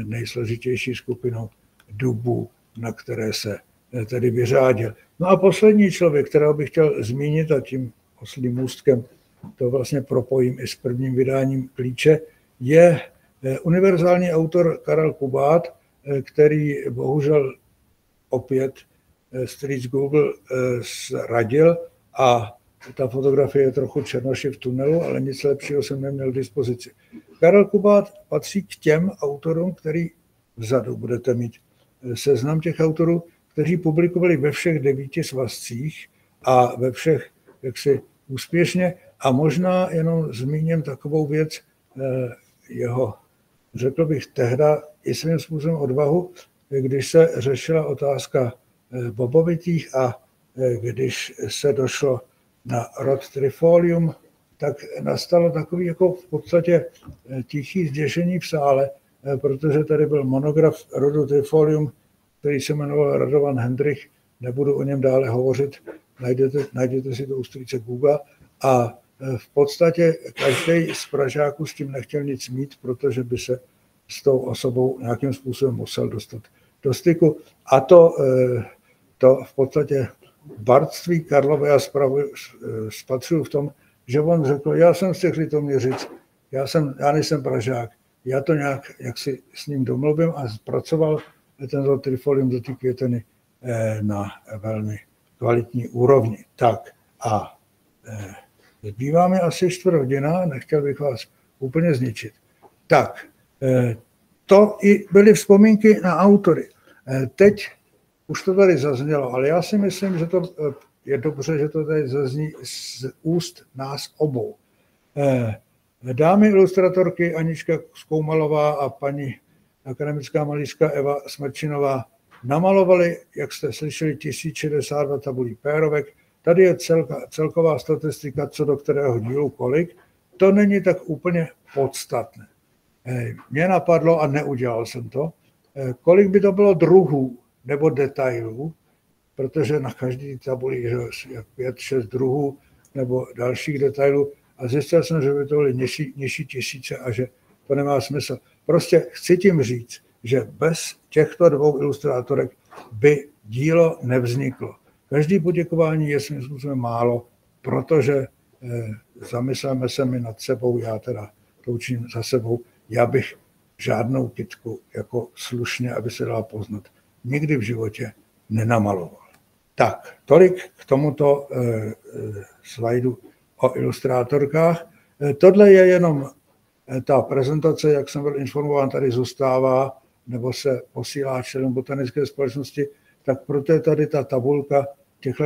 Speaker 2: nejsložitější skupinou dubů, na které se tedy vyřádil. No a poslední člověk, kterého bych chtěl zmínit, a tím oslím můstkem to vlastně propojím i s prvním vydáním Klíče, je univerzální autor Karel Kubát, který bohužel opět Street Google zradil a ta fotografie je trochu černoši v tunelu, ale nic lepšího jsem neměl k dispozici. Karel Kubát patří k těm autorům, který vzadu budete mít seznam těch autorů, kteří publikovali ve všech 9 svazcích a ve všech jaksi úspěšně. A možná jenom zmíním takovou věc, jeho, řekl bych, tehda i svým způsobem odvahu, když se řešila otázka bobovitých a když se došlo na rod Trifolium, tak nastalo takový jako v podstatě tichý zděšení v sále, protože tady byl monograf rodu Trifolium, který se jmenoval Radovan Hendrich, nebudu o něm dále hovořit, najděte si to u strýce Google, a v podstatě každý z Pražáků s tím nechtěl nic mít, protože by se s tou osobou nějakým způsobem musel dostat do styku. A to v podstatě barství Karlové spatřuju v tom, že on řekl, já jsem z těch Litoměřic, já nejsem Pražák, já to nějak jaksi s ním domluvím a zpracoval tento trifolium do té květeny na velmi kvalitní úrovni. Tak a zbývá mi asi 4 hodina, nechtěl bych vás úplně zničit. Tak, to i byly vzpomínky na autory. Teď už to tady zaznělo, ale já si myslím, že to je dobře, že to tady zazní z úst nás obou. Dámy ilustratorky Anička Skoumalová a paní akademická malířka Eva Smrčinová namalovali, jak jste slyšeli, 1062 tabulí pérovek. Tady je celková statistika, co do kterého dílu kolik. To není tak úplně podstatné. Mě napadlo, a neudělal jsem to, kolik by to bylo druhů nebo detailů, protože na každý tabuli je 5-6 druhů nebo dalších detailů a zjistil jsem, že by to byly nižší tisíce a že to nemá smysl. Prostě chci tím říct, že bez těchto 2 ilustrátorek by dílo nevzniklo. Každý poděkování je svým způsobem málo, protože zamysleme se mi nad sebou, já teda to učiním za sebou, já bych žádnou kytku jako slušně, aby se dala poznat, nikdy v životě nenamaloval. Tak, tolik k tomuto slajdu o ilustrátorkách. Tohle je jenom ta prezentace, jak jsem byl informován, tady zůstává, nebo se posílá členům botanické společnosti, tak proto je tady ta tabulka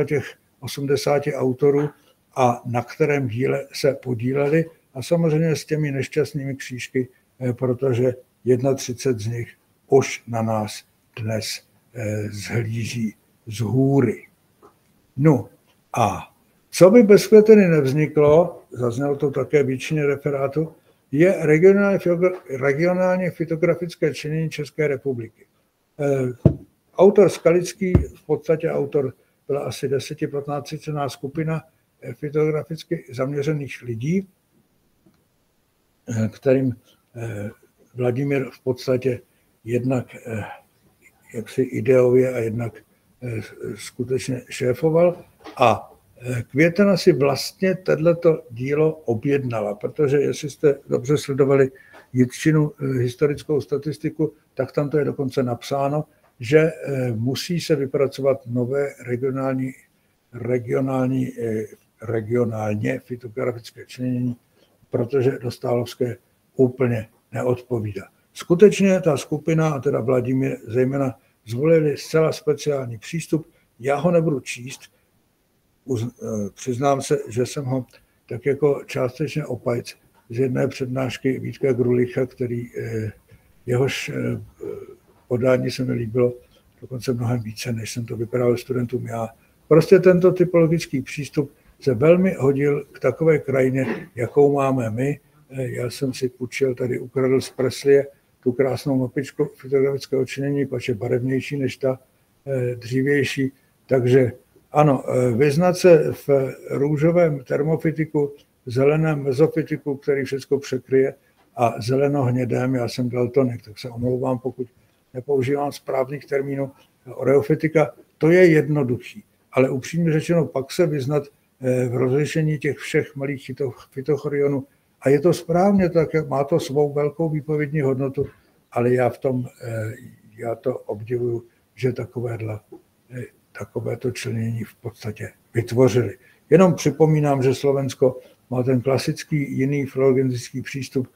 Speaker 2: těch 80 autorů a na kterém díle se podíleli a samozřejmě s těmi nešťastnými křížky, protože 31 z nich už na nás dnes zhlíží z hůry. No a co by bez květeny nevzniklo, zaznělo to také většině referátu, je regionálně fytografické činění České republiky. Autor Skalický, v podstatě autor byla asi 10-15 členná skupina fytograficky zaměřených lidí, kterým Vladimír v podstatě jednak jaksi ideově a jednak skutečně šéfoval a Květena si vlastně tohleto dílo objednala, protože jestli jste dobře sledovali Jitčinu historickou statistiku, tak tam to je dokonce napsáno, že musí se vypracovat nové regionálně fytografické činění, protože Dostálovské úplně neodpovídá. Skutečně ta skupina, a teda Vladimír zejména, zvolili zcela speciální přístup. Já ho nebudu číst, přiznám se, že jsem ho tak jako částečně opajc z jedné přednášky Vítka Grulicha, který jehož podání se mi líbilo dokonce mnohem více, než jsem to vyprávěl studentům já. Prostě tento typologický přístup se velmi hodil k takové krajině, jakou máme my. Já jsem si půjčil, tady ukradl z Preslie tu krásnou mapičku fotografického činění, pač je barevnější než ta dřívější. Takže ano, vyznat se v růžovém termofitiku, zeleném mezofitiku, který všechno překryje, a zelenohnědém, já jsem daltonik, tak se omlouvám, pokud nepoužívám správných termínů, oreofitika, to je jednoduchý. Ale upřímně řečeno, pak se vyznat v rozlišení těch všech malých fytochorionů. A je to správně, tak má to svou velkou výpovědní hodnotu, ale já to obdivuju, že takovéto členění v podstatě vytvořili. Jenom připomínám, že Slovensko má ten klasický jiný filologistický přístup.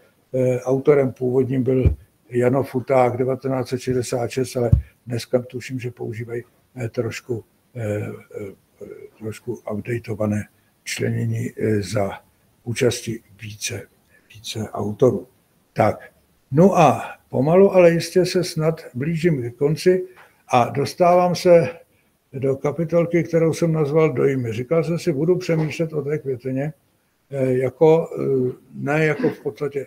Speaker 2: Autorem původním byl Jano Futák 1966, ale dneska tuším, že používají trošku updateované členění za účasti více autorů. Tak, no a pomalu, ale jistě se snad blížím ke konci a dostávám se do kapitolky, kterou jsem nazval Dojmy. Říkal jsem si, budu přemýšlet o té květeně, ne jako v podstatě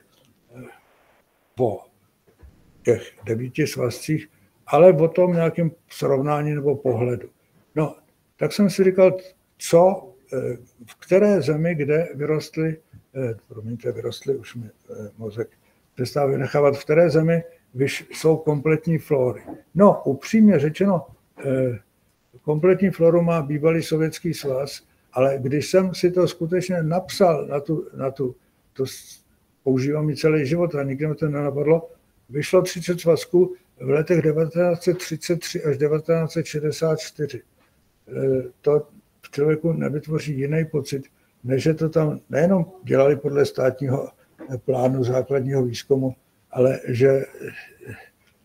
Speaker 2: o těch 9 svazcích, ale o tom nějakém srovnání nebo pohledu. No, tak jsem si říkal, v které zemi, kde vyrostly, už mi mozek přestává vynechávat, v které zemi jsou kompletní flory. No, upřímně řečeno, kompletní floru má bývalý Sovětský svaz, ale když jsem si to skutečně napsal to používám i celý život a nikdy mi to nenapadlo, vyšlo 30 svazků v letech 1933 až 1964. To v člověku nevytvoří jiný pocit, než že to tam nejenom dělali podle státního plánu základního výzkumu, ale že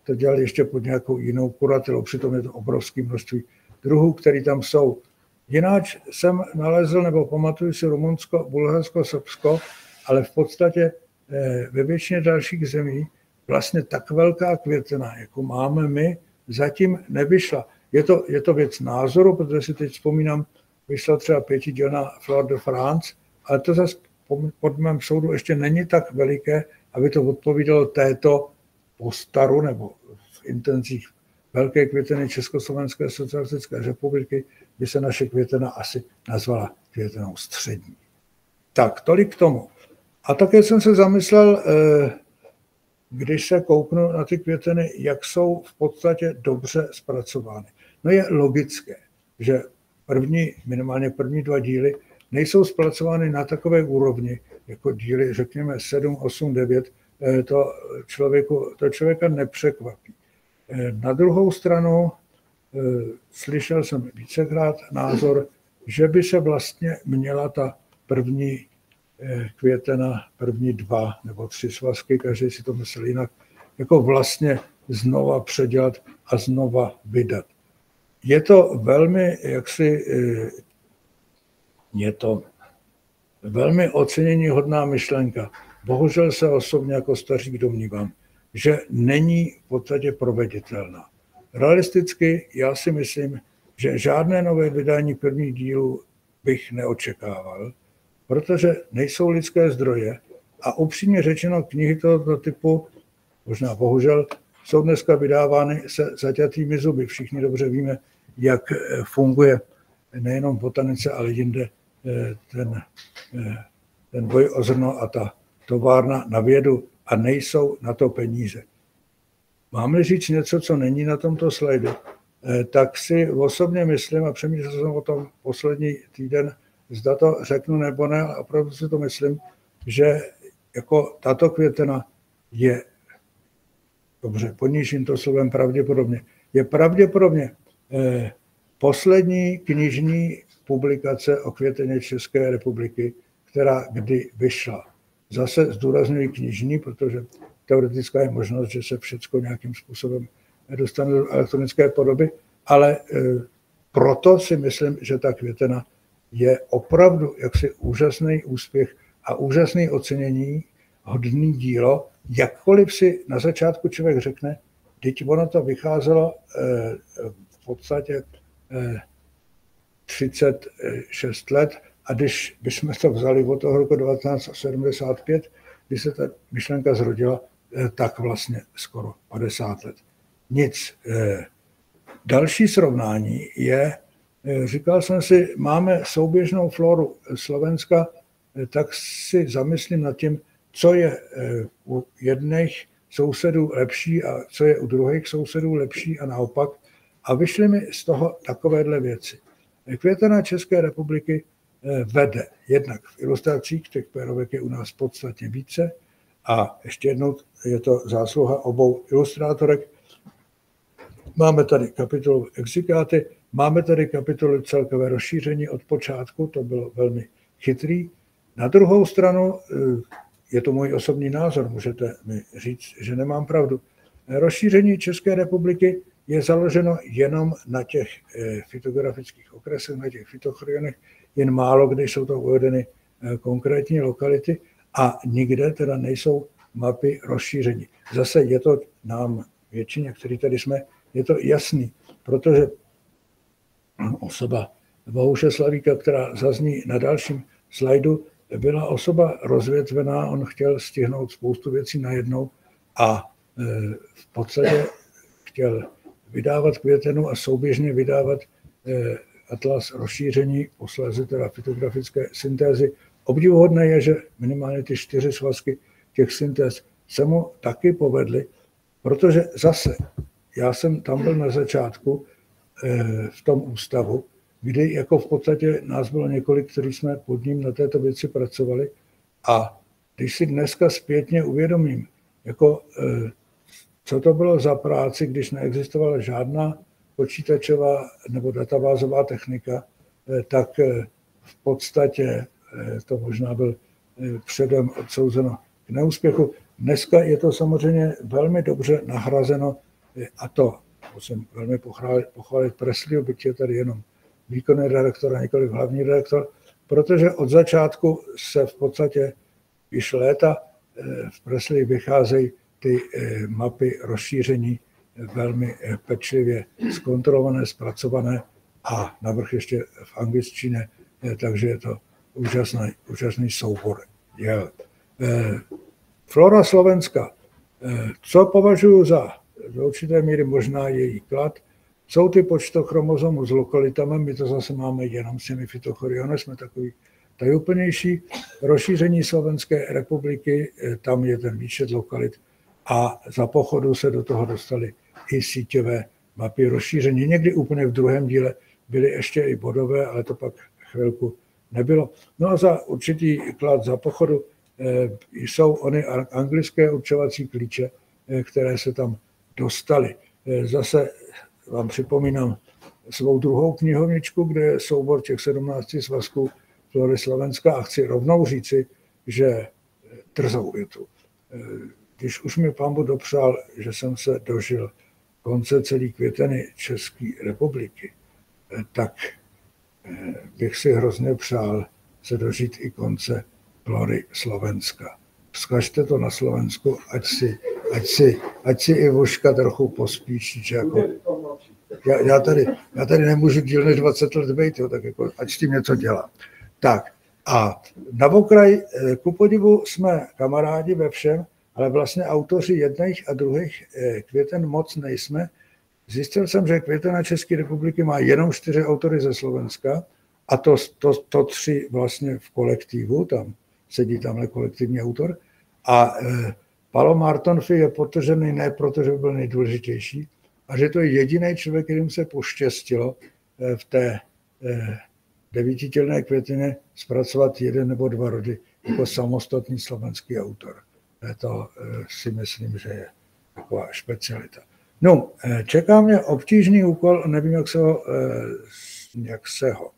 Speaker 2: to dělali ještě pod nějakou jinou kuratelou. Přitom je to obrovské množství druhů, které tam jsou. Jináč jsem nalezl, nebo pamatuju si Rumunsko, Bulharsko, Srbsko, ale v podstatě ve většině dalších zemí vlastně tak velká květina, jako máme my, zatím nevyšla. Je to věc názoru, protože si teď vzpomínám, vyšla třeba 5dílná Fleur de France, ale to zase pod mém soudu ještě není tak veliké, aby to odpovídalo této postaru nebo v intencích velké květiny Československé socialistické republiky, by se naše květina asi nazvala květinou střední. Tak, tolik k tomu. A také jsem se zamyslel, když se kouknu na ty květiny, jak jsou v podstatě dobře zpracovány. No je logické, že minimálně první 2 díly nejsou zpracovány na takové úrovni, jako díly, řekněme 7, 8, 9, to člověka nepřekvapí. Na druhou stranu slyšel jsem vícekrát názor, že by se vlastně měla ta první květina, první 2 nebo 3 svazky, každý si to myslel jinak, jako vlastně znova předělat a znova vydat. Je to velmi, je to velmi oceněníhodná myšlenka. Bohužel se osobně jako stařík domnívám, že není v podstatě proveditelná. Realisticky já si myslím, že žádné nové vydání prvních dílů bych neočekával, protože nejsou lidské zdroje a upřímně řečeno knihy tohoto typu, možná bohužel, jsou dneska vydávány se zaťatými zuby. Všichni dobře víme, jak funguje nejenom v botanice, ale jinde ten boj o zrno a ta továrna na vědu a nejsou na to peníze. Mám-li říct něco, co není na tomto slajdu, tak si osobně myslím, a přemýšlel jsem o tom poslední týden, zda to řeknu nebo ne, ale opravdu si to myslím, že jako tato květina je, dobře, ponížím to slovem pravděpodobně, je pravděpodobně poslední knižní publikace o květině České republiky, která kdy vyšla. Zase zdůrazňuji knižní, protože teoretická je možnost, že se všechno nějakým způsobem dostane do elektronické podoby, ale proto si myslím, že ta květina je opravdu jaksi úžasný úspěch a úžasný ocenění, hodný dílo, jakkoliv si na začátku člověk řekne, teď ono to vycházelo v podstatě 36 let a když bychom to vzali od toho roku 1975, kdy se ta myšlenka zrodila, tak vlastně skoro 50 let. Nic. Další srovnání je, říkal jsem si, máme souběžnou floru Slovenska, tak si zamyslím nad tím, co je u jedných sousedů lepší a co je u druhých sousedů lepší a naopak. A vyšly mi z toho takovéhle věci. Květina České republiky vede jednak v ilustracích, těch pérovek je u nás podstatně více a ještě jednou je to zásluha obou ilustrátorek. Máme tady kapitolu exikáty, máme tady kapitolu celkové rozšíření od počátku, to bylo velmi chytrý. Na druhou stranu, je to můj osobní názor, můžete mi říct, že nemám pravdu. Rozšíření České republiky je založeno jenom na těch fytografických okresech, na těch fytochronech, jen málo kde jsou to uvedeny konkrétní lokality a nikde teda nejsou mapy rozšíření. Zase je to nám většině, kteří tady jsme, je to jasný, protože osoba Bohuše Slavíka, která zazní na dalším slajdu, byla osoba rozvětvená, on chtěl stihnout spoustu věcí najednou a v podstatě chtěl vydávat květinu a souběžně vydávat atlas rozšíření, posléze teda fytografické syntézy. Obdivuhodné je, že minimálně ty 4 svazky těch syntéz se mu taky povedly, protože zase já jsem tam byl na začátku v tom ústavu, kdy jako v podstatě nás bylo několik, kteří jsme pod ním na této věci pracovali. A když si dneska zpětně uvědomím, jako, co to bylo za práci, když neexistovala žádná počítačová nebo databázová technika, tak v podstatě to možná byl předem odsouzeno k neúspěchu. Dneska je to samozřejmě velmi dobře nahrazeno a to musím velmi pochválit Presleyho, byť je tady jenom výkonný redaktor a nikoliv hlavní redaktor, protože od začátku se v podstatě již léta v Presley vycházejí ty mapy rozšíření velmi pečlivě zkontrolované, zpracované a navrch ještě v angličtině, takže je to úžasný soubor. Flora Slovenska. Co považuji za do určité míry možná její klad, jsou ty počtochromozomů s lokalitami, my to zase máme jenom s těmi fytochoriony, jsme takový tajúplnější. Rozšíření Slovenské republiky, tam je ten výčet lokalit a za pochodu se do toho dostali i síťové mapy rozšíření. Někdy úplně v druhém díle byly ještě i bodové, ale to pak chvilku nebylo. No a za určitý klad za pochodu jsou ony anglické určovací klíče, které se tam dostaly. Zase vám připomínám svou druhou knihovničku, kde je soubor těch 17 svazků flory Slovenska a chci rovnou říci, že drzou větu. Když už mi pán Bůh dopřál, že jsem se dožil konce celé květeny České republiky, tak bych si hrozně přál se dožít i konce flory Slovenska. Vzkažte to na Slovensku, ať si i Voška trochu pospíší. Jako, já tady nemůžu díl než 20 let být, tak jako, ať s tím něco dělá. Tak a na okraj, ku podivu jsme kamarádi ve všem, ale vlastně autoři jedných a druhých květen moc nejsme. Zjistil jsem, že květena České republiky má jenom 4 autory ze Slovenska a to 3 vlastně v kolektivu, tam sedí tamhle kolektivní autor. A Palo Martonfi je podtržený ne proto, že by byl nejdůležitější, a že to je jediný člověk, kterým se poštěstilo v té 9tělné květině zpracovat 1 nebo 2 rody jako samostatný slovenský autor. To si myslím, že je taková specialita. No, čeká mě obtížný úkol, nevím, jak se ho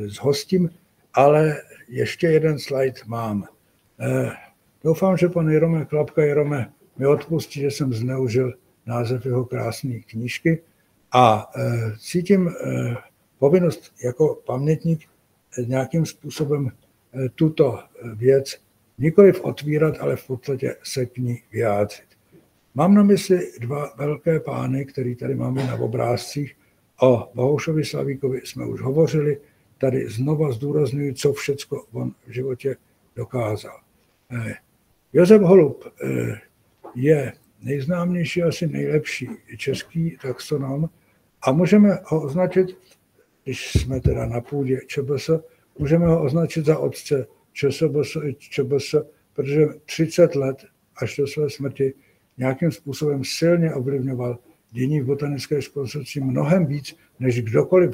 Speaker 2: zhostím, ale ještě jeden slide mám. Doufám, že pan Jaromír Klapka mi odpustí, že jsem zneužil název jeho krásné knížky a cítím povinnost jako pamětník nějakým způsobem tuto věc nikoliv otvírat, ale v podstatě se k ní vyjádřit. Mám na mysli 2 velké pány, který tady máme na obrázcích. O Bohušovi Slavíkovi jsme už hovořili, tady znova zdůrazňuji, co všecko on v životě dokázal. Josef Holub je nejznámější, asi nejlepší český taxonom a můžeme ho označit, když jsme teda na půdě ČBS, můžeme ho označit za otce ČSBS i ČBS, protože 30 let až do své smrti nějakým způsobem silně ovlivňoval dění v botanické společnosti mnohem víc, než kdokoliv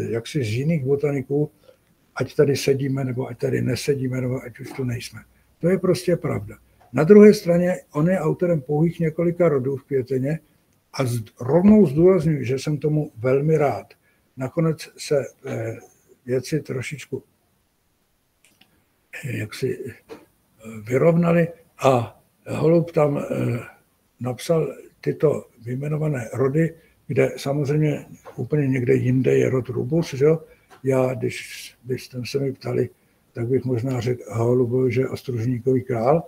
Speaker 2: jaksi z jiných botaniků, ať tady sedíme, nebo ať tady nesedíme, nebo ať už tu nejsme. To je prostě pravda. Na druhé straně on je autorem pouhých několika rodů v květeně a rovnou zdůrazňuji, že jsem tomu velmi rád. Nakonec se věci trošičku jaksi vyrovnaly a Holub tam napsal tyto vyjmenované rody, kde samozřejmě úplně někde jinde je rod Rubus. Že? Já, když byste se mi ptali, tak bych možná řekl Holubovi, že je ostružníkový král.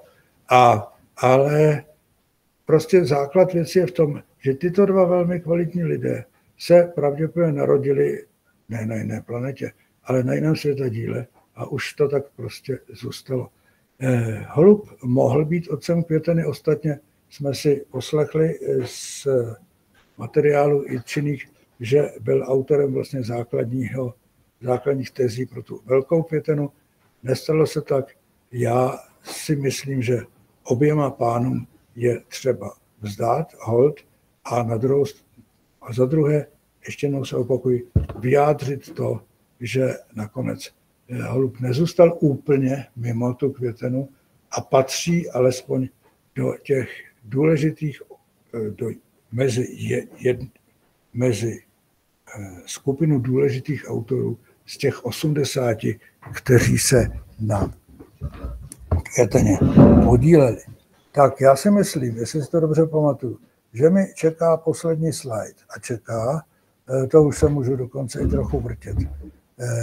Speaker 2: Ale prostě základ věci je v tom, že tyto 2 velmi kvalitní lidé se pravděpodobně narodili ne na jiné planetě, ale na jiném světadíle a už to tak prostě zůstalo. Holub mohl být otcem květeny, ostatně jsme si poslechli z materiálu i činných, že byl autorem vlastně základních tezí pro tu velkou květenu. Nestalo se tak. Já si myslím, že oběma pánům je třeba vzdát hold A za druhé, ještě jednou se opakuji, vyjádřit to, že nakonec holub nezůstal úplně mimo tu květenu a patří alespoň do těch důležitých, mezi skupinu důležitých autorů z těch 80, kteří se na květeně podíleli. Tak já si myslím, jestli si to dobře pamatuju, že mi čeká poslední slide a čeká, to už se můžu dokonce i trochu vrtět.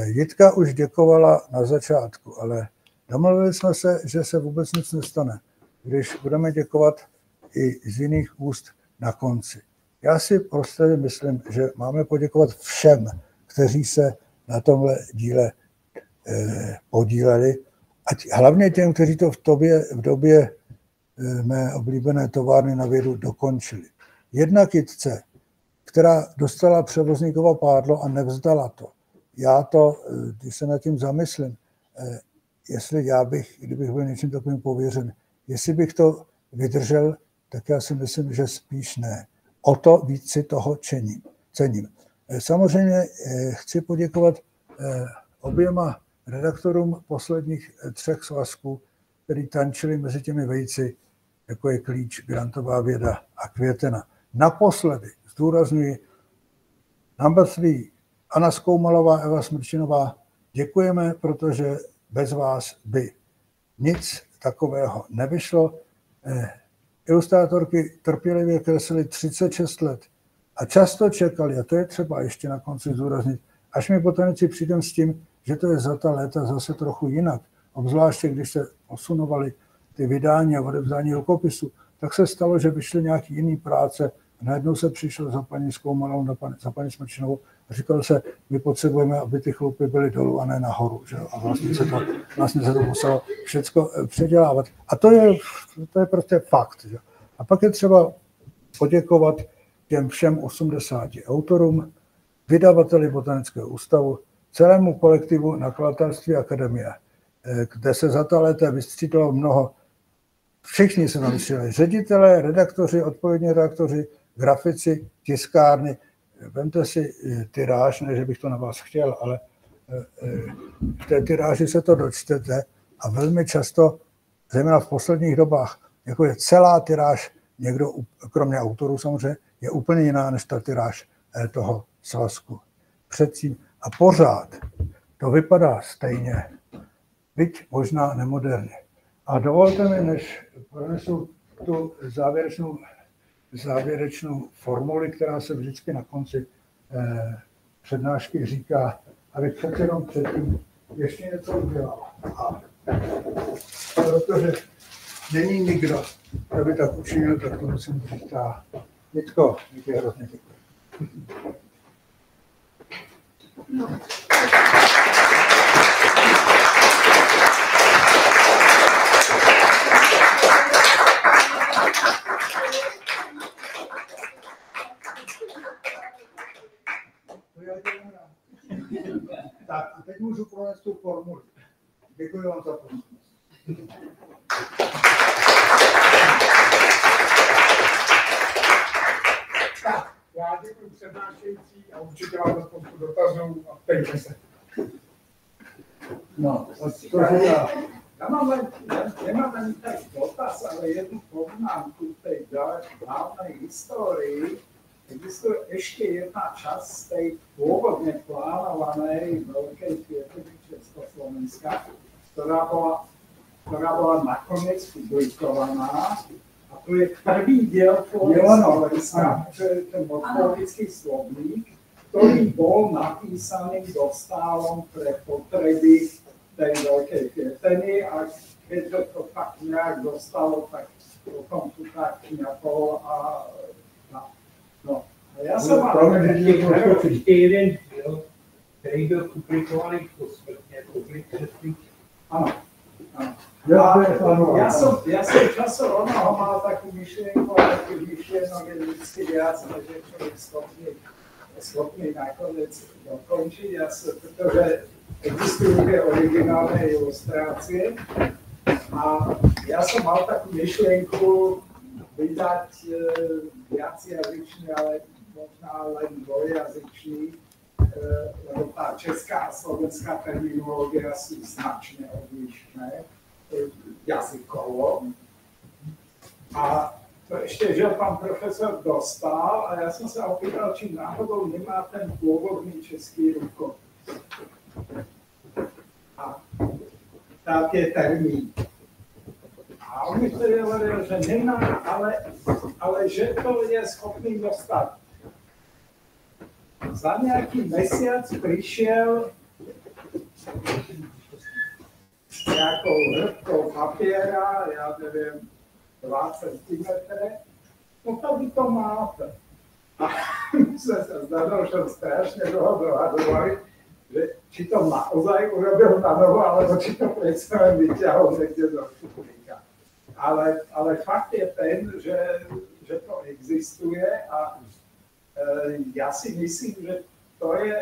Speaker 2: Jitka už děkovala na začátku, ale domluvili jsme se, že se vůbec nic nestane, když budeme děkovat i z jiných úst na konci. Já si prostě myslím, že máme poděkovat všem, kteří se na tomhle díle podíleli, a hlavně těm, kteří to v době mé oblíbené továrny na vědu dokončili. Jedna Jitce, která dostala převozníkova pádlo a nevzdala to. Já to, když se nad tím zamyslím, kdybych byl něčím takovým pověřen, jestli bych to vydržel, tak já si myslím, že spíš ne. O to víc si toho cením. Samozřejmě chci poděkovat oběma redaktorům posledních 3 svazků, který tančili mezi těmi vejci, jako je Klíč, Grantová věda a Květena. Naposledy zdůrazňuji Number3, Anna Skoumalová, Eva Smrčinová. Děkujeme, protože bez vás by nic takového nevyšlo. Ilustrátorky trpělivě kreslily 36 let a často čekali, a to je třeba ještě na konci zdůraznit, až mi botanici přijdem s tím, že to je za ta léta zase trochu jinak. Obzvláště, když se posunovaly ty vydání a odevzdání rukopisu, tak se stalo, že vyšly nějaký jiný práce. Najednou se přišel za paní Skoumalovou, za paní Smrčinovou a říkal se, my potřebujeme, aby ty chlupy byly dolů a ne nahoru. Že? A vlastně se to muselo všecko předělávat. A to je prostě fakt. Že? A pak je třeba poděkovat těm všem 80 autorům, vydavateli Botanického ústavu, celému kolektivu Nakladatelství Akademie, kde se za ta léta vystřídalo mnoho. Všichni se tam vystřídali. Ředitelé, redaktoři, odpovědní redaktoři, grafici, tiskárny. Vemte si tiráž, ne, že bych to na vás chtěl, ale v té tiráži se to dočtete a velmi často, zejména v posledních dobách, jako je celá tiráž, někdo, kromě autorů samozřejmě, je úplně jiná než ta tiráž toho svazku. Předtím a pořád to vypadá stejně, byť možná nemoderně. A dovolte mi, než pronesu tu závěrečnou formuli, která se vždycky na konci přednášky říká, ale přece jenom předtím ještě něco udělal. A protože není nikdo, kdo by tak učinil, tak to musím říct. Jitko, díky hrozně děkuji. No. Tak a teď můžu pronést tu formuli. Děkuji vám za pozornost. Tak, já děkuji přednášející a určitě vám za spoustu dotazů a ptejte se. No, to říká. Nemám ani tak dotaz, ale jednu poznámku v té dávné historii. Existuje ještě jedna část té původně plánované velké květeny Československa, která byla nakonec publikovaná. A to je první díl Slovenska, to je ten morfologický slovník, který byl napísaný dostálom pre potřeby té velké květeny a když to tak nějak dostalo, tak potom tu tak nějakou a no. A já jsem
Speaker 4: ještě jeden díl, který byl publikovaný posmrtně,
Speaker 2: ano.
Speaker 4: Já jsem časem mal takovou myšlenku a taky myšlenok je vždycky víc, než je člověk schopný nakonec dokončit, protože existují originální ilustrace a já jsem mal takovou myšlenku vydať viacjazyčný, ale možná len dvojjazyčný, lebo tá česká a slovenská terminológia sú značne odlišné jazykovo. A to ešte, že pan profesor dostal a ja som sa opýtal, či náhodou nemá ten pôvodný český rukopis. A také termíny. A on mi vtedy hovoril, že nemá, ale že to je schopný dostať. Za nejaký mesiac prišiel nejakou hrbkou papiera, ja neviem, 2 cm, no to by to máte. A sme sa zdadol strašne dlho dohadovali, že či to naozaj urobil na novo, alebo či to predsa len vyťahol niekde do šuplíka. Ale fakt je ten, že to existuje a ja si myslím, že to je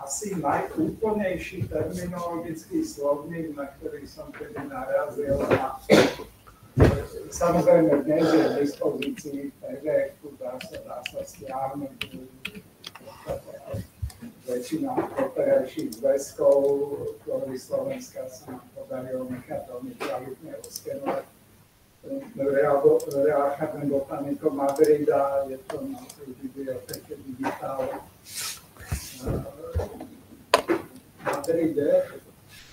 Speaker 4: asi najúplnejší terminologický slovník, na ktorý som kedy narazil. A samozrejme, dnes je v dispozícii PDF-ku, dá sa stiahnuť. Väčšina doterajších zväzkov, ktorý Slovenska sa nám podarilo nechať veľmi kvalitne oskenovať. Real Jardín Botánico Madrida, je to na biblioteke Digital Madride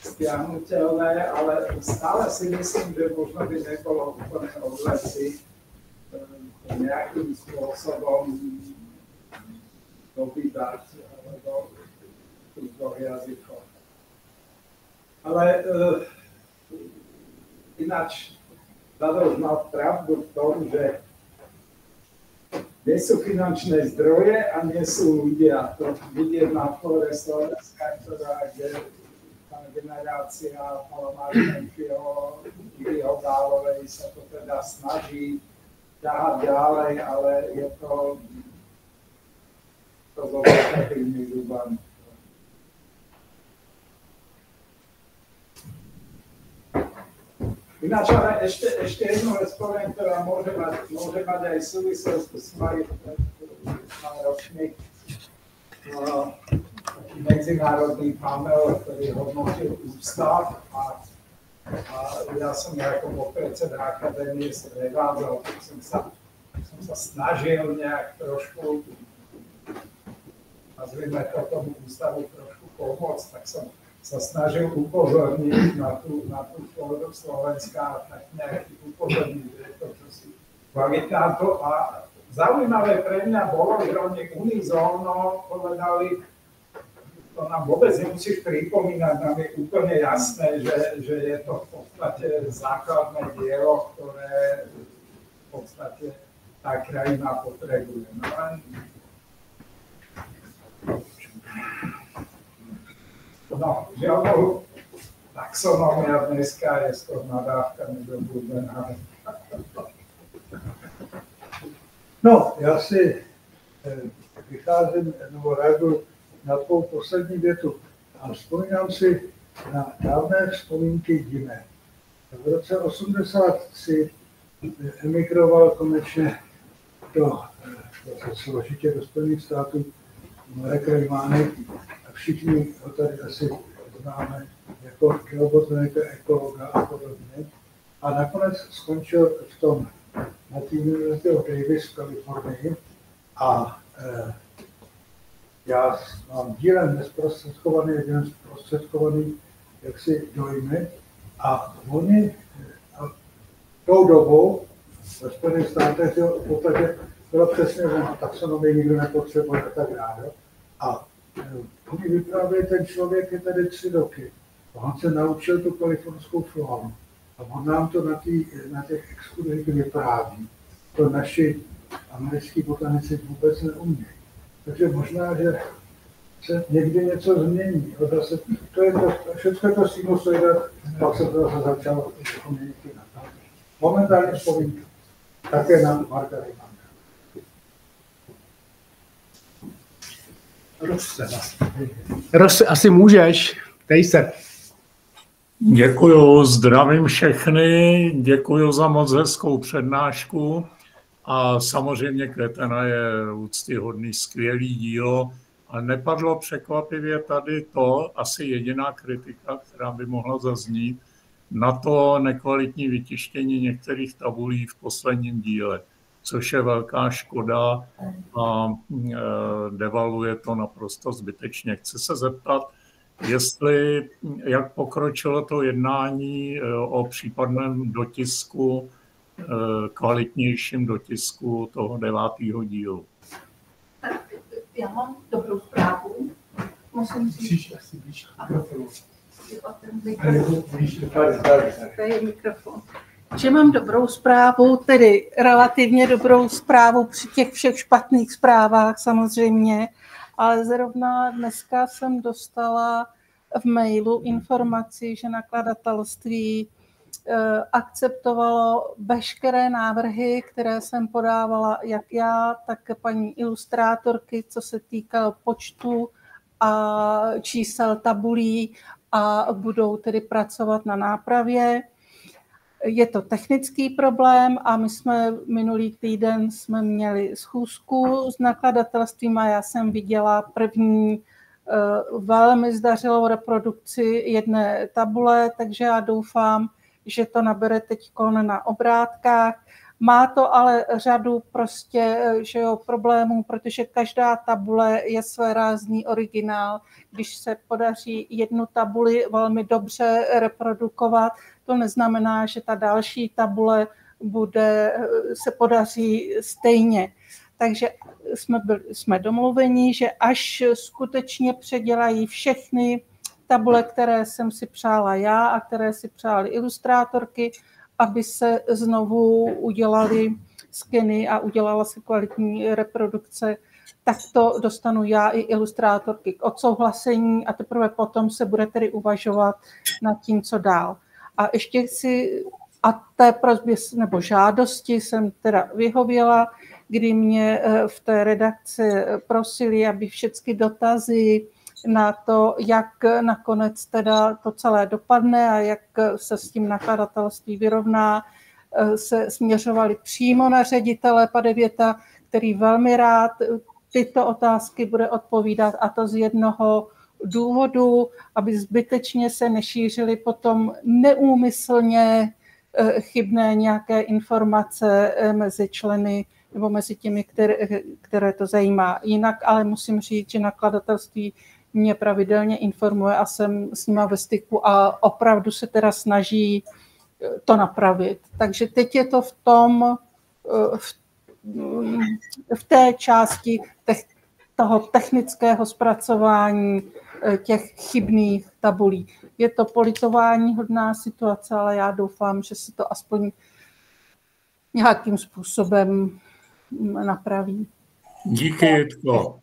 Speaker 4: stiahnuteľné, ale stále si myslím, že možno by nebolo úplne odleci nejakým spôsobom dobývať alebo v dvoch jazykoch. Ale ináč Tadeusz mal pravdu v tom, že nie sú finančné zdroje a nie sú ľudia. To vidieť na fóre Slovenska, kde tá generácia Palomáčenkyho, Jiřího Dálovej sa to teda snaží ťahať ďalej, ale je to so takými zubami. Ináč, ale ešte jednu vec poviem, ktorá môže mať aj súvislosť s mojím ročník medzinárodný panel, ktorý hodnotil ústav a ja som ako podpredseda akadémie sa prevádzal, tak som sa snažil nejak trošku, nazvime to tomu ústavu trošku pomôcť, tak som sa snažil upozorniť na tú školu Slovenska a tak nejak upozorniť, že je to čosi kvalitná. A zaujímavé pre mňa bolo, že oni unizónno povedali, to nám vôbec nemusíš pripomínať, nám je úplne jasné, že je to v podstate základné dielo, ktoré v podstate tá krajina potrebuje. No, žiaľ, taxonómia dneska je skôr nadávka nedobudlená.
Speaker 2: No, já si vycházím, nebo reaguji na tvou poslední větu. A vzpomínám si na dávné vzpomínky jiné. V roce 1983 emigroval konečně do složitě do Spojených států Marek Rejmánek. Všichni ho tady asi známe jako geobotanika, ekologa a podobně. A nakonec skončil v tom na té University of Davis v Kalifornii a já mám dílem nesprostředkovaný, jeden zprostředkovaný jaksi dojmy a oni tou dobou ve Spojených státech v podstatě bylo přesně, že na taxonomii nikdo nepotřebuje a tak dále. A oni vyprávějí, ten člověk je tady 3 roky. A on se naučil tu kalifornskou flóru. A on nám to na těch exkurzích vypráví. To naši americký botanici vůbec neumějí. Takže možná, že se někdy něco změní. Zase, to je to, všechno je to sinusoida, pak se to zase začalo změnit jinak. Momentálně vzpomínka. Také na Marka Rejmánka.
Speaker 5: Asi můžeš, dej se. Děkuju, zdravím všechny, děkuju za moc hezkou přednášku a samozřejmě Květena je úctyhodný, skvělý dílo a nepadlo překvapivě tady to, asi jediná kritika, která by mohla zaznít, na to nekvalitní vytištění některých tabulí v posledním díle, což je velká škoda a devaluje to naprosto zbytečně. Chci se zeptat, jak pokročilo to jednání o případném dotisku, kvalitnějším dotisku toho 9. dílu.
Speaker 1: Já mám dobrou zprávu. Musím říct. To je mikrofon. Že mám dobrou zprávu, tedy relativně dobrou zprávu při těch všech špatných zprávách samozřejmě, ale zrovna dneska jsem dostala v mailu informaci, že nakladatelství akceptovalo veškeré návrhy, které jsem podávala jak já, tak paní ilustrátorky, co se týkalo počtu a čísel tabulí a budou tedy pracovat na nápravě. Je to technický problém a my jsme minulý týden jsme měli schůzku s nakladatelstvím a já jsem viděla první velmi zdařilou reprodukci jedné tabule, takže já doufám, že to nabere teď na obrátkách. Má to ale řadu problémů, protože každá tabule je svérázný originál. Když se podaří jednu tabuli velmi dobře reprodukovat, to neznamená, že ta další tabule se podaří stejně. Takže jsme domluveni, že až skutečně předělají všechny tabule, které jsem si přála já a které si přály ilustrátorky, aby se znovu udělaly skeny a udělala se kvalitní reprodukce, tak to dostanu já i ilustrátorky k odsouhlasení a teprve potom se bude tedy uvažovat nad tím, co dál. A ještě a té prosbě nebo žádosti jsem teda vyhověla, kdy mě v té redakci prosili, aby všechny dotazy na to, jak nakonec teda to celé dopadne a jak se s tím nakladatelství vyrovná, se směřovali přímo na ředitele Padevěta, který velmi rád tyto otázky bude odpovídat, a to z jednoho důvodu, aby zbytečně se nešířily potom neúmyslně chybné nějaké informace mezi členy nebo mezi těmi, které to zajímá. Jinak ale musím říct, že nakladatelství mě pravidelně informuje a jsem s nima ve styku a opravdu se teda snaží to napravit. Takže teď je to v té části toho technického zpracování těch chybných tabulí. Je to politováníhodná situace, ale já doufám, že se to aspoň nějakým způsobem napraví.
Speaker 5: Díky, Jitko.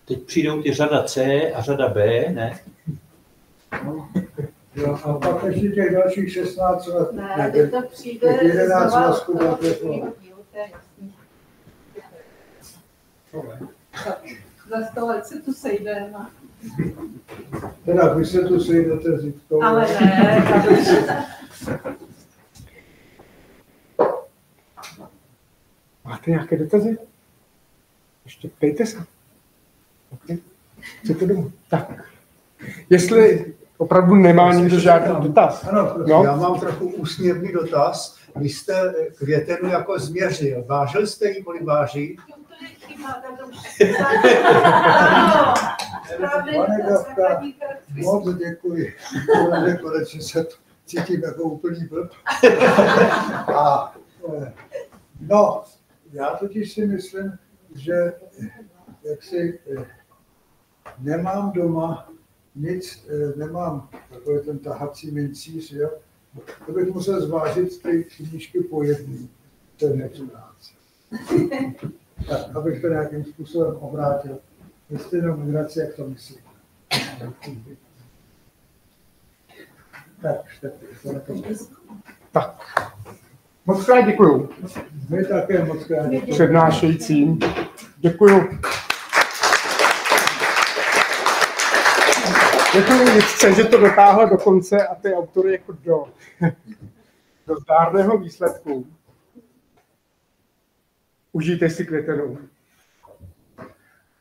Speaker 6: Teď přijdou ty řada C a řada B, ne?
Speaker 2: Jo, a pak ještě těch dalších 16 let.
Speaker 1: Ne, to přijde
Speaker 2: 11
Speaker 1: znova
Speaker 2: let.
Speaker 1: Za 100 let se tu sejdeme.
Speaker 2: Teda vy se tu sejdete s Jitkou.
Speaker 1: Ale ne,
Speaker 7: Máte nějaké dotazy? Ještě ptejte se. Okay. Chcete domů? Tak. Jestli opravdu nemá nikdo žádný dotaz.
Speaker 8: Ano, prosím, no? Já mám trochu úsměvný dotaz. Vy jste Květenu jako změřil. Vážil jste ji, kolik váží?
Speaker 2: Pane Gavka, moc děkuji. Konečně se cítím jako úplný blb. A no, já totiž si myslím, že jaksi nemám doma nic, nemám takový ten tahací mincíř, jo. To bych musel zvážit ty knížky po jedný. To je nepřináce. Tak, abych to nějakým způsobem obrátil. Jestli jenom migraci, jak to myslíte.
Speaker 7: Tak. Moc krát děkuju.
Speaker 2: My také moc krát děkuju.
Speaker 7: Přednášejícím. Děkuju. Děkuju Jitce, že to dotáhla do konce a ty autory jako do zdárného výsledku. Užijte si květenou.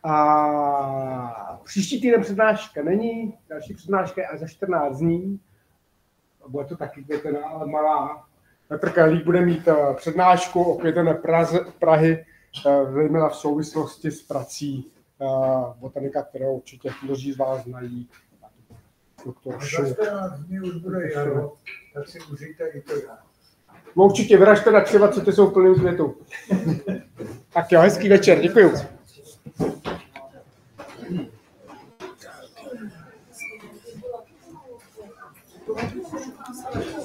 Speaker 7: A příští týden přednáška není, další přednáška je až za 14 dní. Bude to taky květená, ale malá. Petr Kahlík bude mít přednášku o květené Prahy, zejména v souvislosti s prací botanika, kterou určitě mnozí z vás znají. Doktor Šul.
Speaker 2: Za 14 dní už bude jaro, tak si užijte i to já.
Speaker 7: No určitě vyražte na křiva, co ty jsou plný květů. Tak jo, hezký večer, děkuju.
Speaker 1: Thank you.